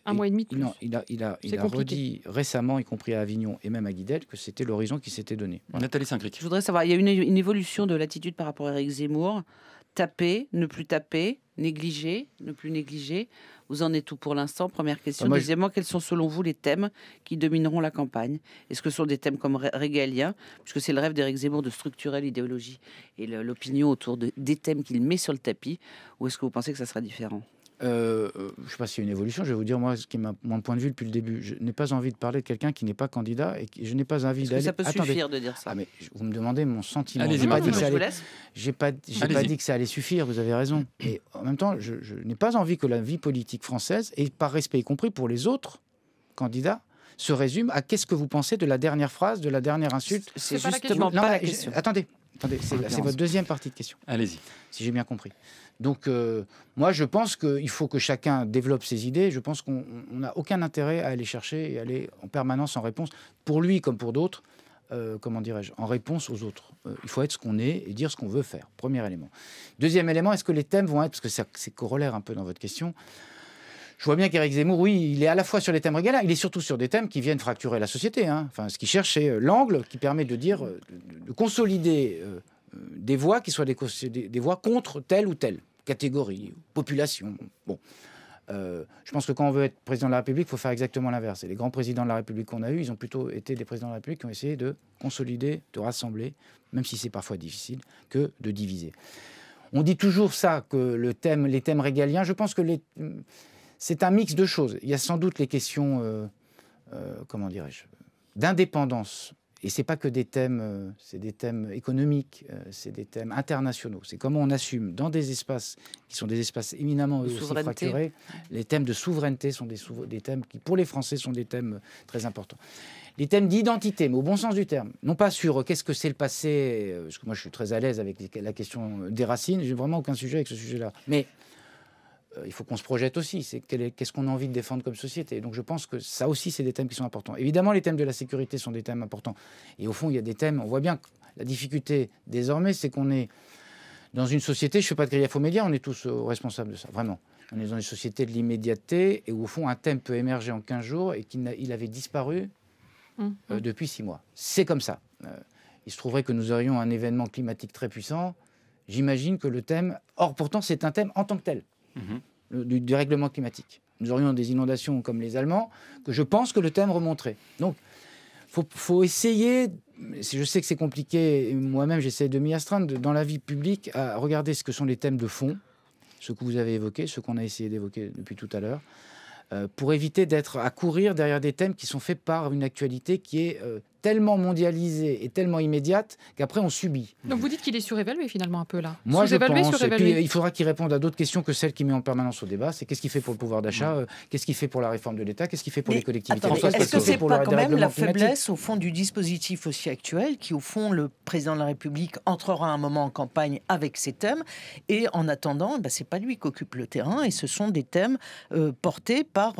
Un mois et demi de plus. Non, il a redit récemment, y compris à Avignon et même à Guidel, que c'était l'horizon qui s'était donné. Voilà. Nathalie Saint-Cric. Je voudrais savoir, il y a une évolution de l'attitude par rapport à Éric Zemmour. Taper, ne plus taper, négliger, ne plus négliger. Vous en êtes où pour l'instant? Première question. Deuxièmement, quels sont selon vous les thèmes qui domineront la campagne? Est-ce que ce sont des thèmes comme régaliens, puisque c'est le rêve d'Éric Zemmour de structurer l'idéologie et l'opinion autour des thèmes qu'il met sur le tapis, ou est-ce que vous pensez que ça sera différent? Je ne sais pas s'il y a une évolution. Je vais vous dire, moi, ce qui est mon point de vue depuis le début. Je n'ai pas envie de parler de quelqu'un qui n'est pas candidat et je n'ai pas envie d'aller... Ça peut suffire de dire ça. Mais vous me demandez mon sentiment. Allez-y, j'ai pas dit que ça allait suffire, vous avez raison. Et en même temps, je n'ai pas envie que la vie politique française, et par respect y compris pour les autres candidats, se résume à qu'est-ce que vous pensez de la dernière phrase, de la dernière insulte. C'est justement pas la question. Attendez, c'est votre deuxième partie de question. Allez-y. Si j'ai bien compris. Donc, moi, je pense qu'il faut que chacun développe ses idées. Je pense qu'on n'a aucun intérêt à aller chercher et aller en permanence en réponse, pour lui comme pour d'autres, comment dirais-je, en réponse aux autres. Il faut être ce qu'on est et dire ce qu'on veut faire. Premier élément. Deuxième élément, est-ce que les thèmes vont être, parce que c'est corollaire un peu dans votre question, je vois bien qu'Éric Zemmour, oui, il est à la fois sur les thèmes régaliens, il est surtout sur des thèmes qui viennent fracturer la société. Enfin, ce qu'il cherche, c'est l'angle qui permet de dire, de consolider des voix qui soient des voix contre tel ou tel. catégorie, population. Bon. Je pense que quand on veut être président de la République, il faut faire exactement l'inverse. Et les grands présidents de la République qu'on a eus, ils ont plutôt été des présidents de la République qui ont essayé de consolider, de rassembler, même si c'est parfois difficile, que de diviser. On dit toujours ça, que les thèmes régaliens, je pense que c'est un mix de choses. Il y a sans doute les questions, comment dirais-je, d'indépendance. Et ce n'est pas que des thèmes, c'est des thèmes économiques, c'est des thèmes internationaux. C'est comment on assume dans des espaces qui sont des espaces éminemment aussi fracturés. Les thèmes de souveraineté sont des thèmes qui, pour les Français, sont des thèmes très importants. Les thèmes d'identité, mais au bon sens du terme. Non pas sur qu'est-ce que c'est le passé, parce que moi je suis très à l'aise avec la question des racines, j'ai vraiment aucun sujet avec ce sujet-là. Mais il faut qu'on se projette aussi, qu'est-ce qu'on a envie de défendre comme société. Donc je pense que ça aussi, c'est des thèmes qui sont importants. Évidemment, les thèmes de la sécurité sont des thèmes importants. Et au fond, il y a des thèmes, on voit bien que la difficulté désormais, c'est qu'on est dans une société, je ne fais pas de grief aux médias, on est tous responsables de ça, vraiment. On est dans une société de l'immédiateté, et où au fond, un thème peut émerger en 15 jours, et qu'il avait disparu depuis 6 mois. C'est comme ça. Il se trouverait que nous aurions un événement climatique très puissant. J'imagine que le thème... Or, pourtant, c'est un thème en tant que tel. Du règlement climatique. Nous aurions des inondations comme les Allemands, que je pense que le thème remonterait. Donc, faut essayer, je sais que c'est compliqué, moi-même j'essaie de m'y astreindre, dans la vie publique, à regarder ce que sont les thèmes de fond, ceux que vous avez évoqués, ceux qu'on a essayé d'évoquer depuis tout à l'heure, pour éviter d'être à courir derrière des thèmes qui sont faits par une actualité qui est tellement mondialisée et tellement immédiate qu'après on subit. Donc vous dites qu'il est surévalué finalement un peu là. Moi je pense, et puis il faudra qu'il réponde à d'autres questions que celles qui met en permanence au débat. C'est qu'est-ce qu'il fait pour le pouvoir d'achat, qu'est-ce qu'il fait pour la réforme de l'État, qu'est-ce qu'il fait pour les collectivités. Est-ce que c'est pas quand même la faiblesse au fond du dispositif aussi actuel, qui au fond le président de la République entrera un moment en campagne avec ces thèmes, et en attendant, c'est pas lui qui occupe le terrain, et ce sont des thèmes portés par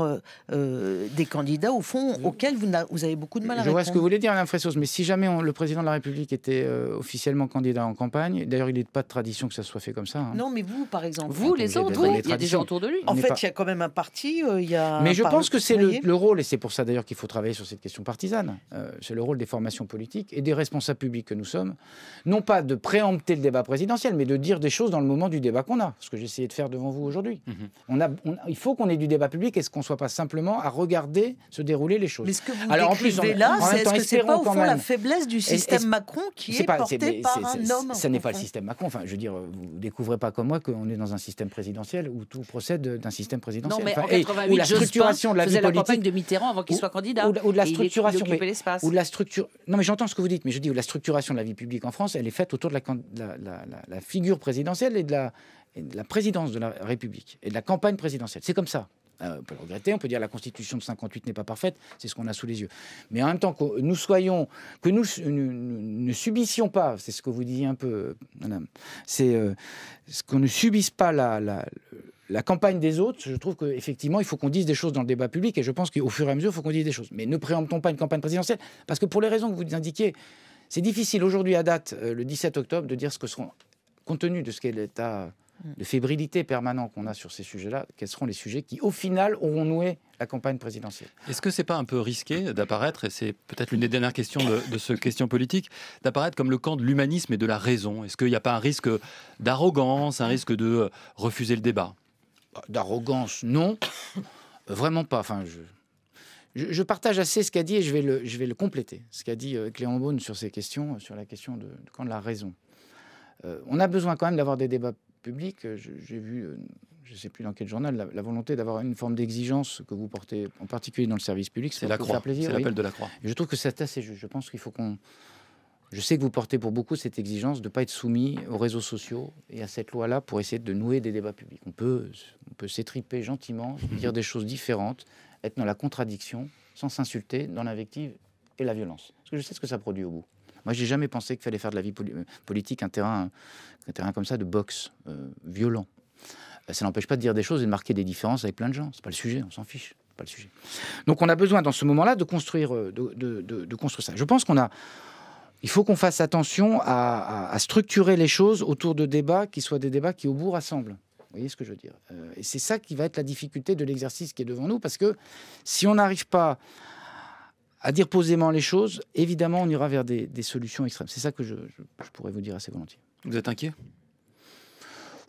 des candidats au fond auxquels vous avez beaucoup de mal à répondre. Je vois ce que vous voulez dire, Mme Fressos, mais si jamais le président de la République était officiellement candidat en campagne, d'ailleurs il n'est pas de tradition que ça soit fait comme ça. Non, mais vous, par exemple, vous, les autres, il y a des gens autour de lui. En fait, il y a quand même un parti, il y a... Mais je pense que c'est le rôle, et c'est pour ça d'ailleurs qu'il faut travailler sur cette question partisane, c'est le rôle des formations politiques et des responsables publics que nous sommes, non pas de préempter le débat présidentiel, mais de dire des choses dans le moment du débat qu'on a, ce que j'ai essayé de faire devant vous aujourd'hui. Il faut qu'on ait du débat public et qu'on ne soit pas simplement à regarder se dérouler les choses. Mais ce que vous décrivez là, est-ce que c'est pas au fond la faiblesse du système Macron qui est porté par un homme? Ça n'est pas le système Macron. Enfin, je veux dire, vous ne découvrez pas comme moi qu'on est dans un système présidentiel où tout procède d'un système présidentiel. Non, mais en 88, la structuration de la vie politique, la campagne de Mitterrand avant qu'il soit candidat. Ou de la structuration. Il l'espace. Ou de la structure. Non, mais j'entends ce que vous dites, mais je dis où la structuration de la vie publique en France, elle est faite autour de la figure présidentielle et de la présidence de la République et de la campagne présidentielle. C'est comme ça. On peut le regretter, on peut dire que la Constitution de 58 n'est pas parfaite, c'est ce qu'on a sous les yeux. Mais en même temps, que nous ne subissions pas, c'est ce que vous disiez un peu, madame, c'est ce qu'on ne subisse pas la campagne des autres. Je trouve qu'effectivement, il faut qu'on dise des choses dans le débat public, et je pense qu'au fur et à mesure, il faut qu'on dise des choses. Mais ne préemptons pas une campagne présidentielle, parce que pour les raisons que vous indiquiez, c'est difficile aujourd'hui à date, le 17 octobre, de dire ce que seront, compte tenu de ce qu'est l'état de fébrilité permanent qu'on a sur ces sujets-là, quels seront les sujets qui, au final, auront noué la campagne présidentielle. Est-ce que c'est pas un peu risqué d'apparaître, et c'est peut-être l'une des dernières questions de ce question politique, d'apparaître comme le camp de l'humanisme et de la raison? Est-ce qu'il n'y a pas un risque d'arrogance, un risque de refuser le débat? D'arrogance, non. Vraiment pas. Enfin, je partage assez ce qu'a dit, et je vais le compléter. Ce qu'a dit Clément Beaune sur ces questions, sur la question du camp de la raison. On a besoin quand même d'avoir des débats public, j'ai vu, je ne sais plus dans quel journal, la volonté d'avoir une forme d'exigence que vous portez, en particulier dans le service public. C'est la Croix, c'est l'appel de la Croix. Et je trouve que c'est assez juste. Je pense qu'il faut qu'on... Je sais que vous portez pour beaucoup cette exigence de ne pas être soumis aux réseaux sociaux et à cette loi-là pour essayer de nouer des débats publics. On peut s'étriper gentiment, dire des choses différentes, être dans la contradiction, sans s'insulter, dans l'invective et la violence. Parce que je sais ce que ça produit au bout. Moi, j'ai jamais pensé qu'il fallait faire de la vie politique un terrain comme ça de boxe violent. Ça n'empêche pas de dire des choses et de marquer des différences avec plein de gens. C'est pas le sujet, on s'en fiche. C'est pas le sujet. Donc, on a besoin dans ce moment-là de construire, de construire ça. Je pense il faut qu'on fasse attention à structurer les choses autour de débats qui soient des débats qui au bout rassemblent. Vous voyez ce que je veux dire? Et c'est ça qui va être la difficulté de l'exercice qui est devant nous, parce que si on n'arrive pas à dire posément les choses, évidemment, on ira vers des solutions extrêmes. C'est ça que je pourrais vous dire assez volontiers. Vous êtes inquiet?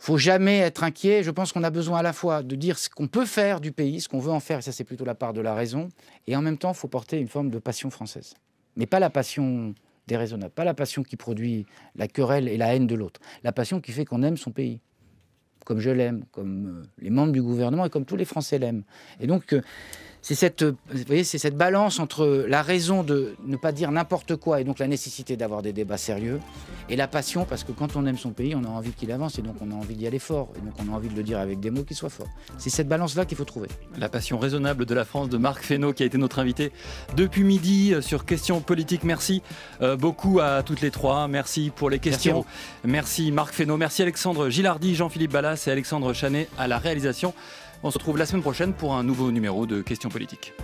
faut jamais être inquiet. Je pense qu'on a besoin à la fois de dire ce qu'on peut faire du pays, ce qu'on veut en faire, et ça c'est plutôt la part de la raison, et en même temps, il faut porter une forme de passion française. Mais pas la passion déraisonnable, pas la passion qui produit la querelle et la haine de l'autre. La passion qui fait qu'on aime son pays, comme je l'aime, comme les membres du gouvernement et comme tous les Français l'aiment. Et donc, c'est cette balance entre la raison de ne pas dire n'importe quoi et donc la nécessité d'avoir des débats sérieux et la passion, parce que quand on aime son pays, on a envie qu'il avance et donc on a envie d'y aller fort et donc on a envie de le dire avec des mots qui soient forts. C'est cette balance-là qu'il faut trouver. La passion raisonnable de la France de Marc Fesneau qui a été notre invité depuis midi sur Questions politiques. Merci beaucoup à toutes les trois. Merci pour les questions. Merci Marc Fesneau. Merci Alexandre Gilardi, Jean-Philippe Ballas et Alexandre Chanet à la réalisation. On se retrouve la semaine prochaine pour un nouveau numéro de Questions politiques.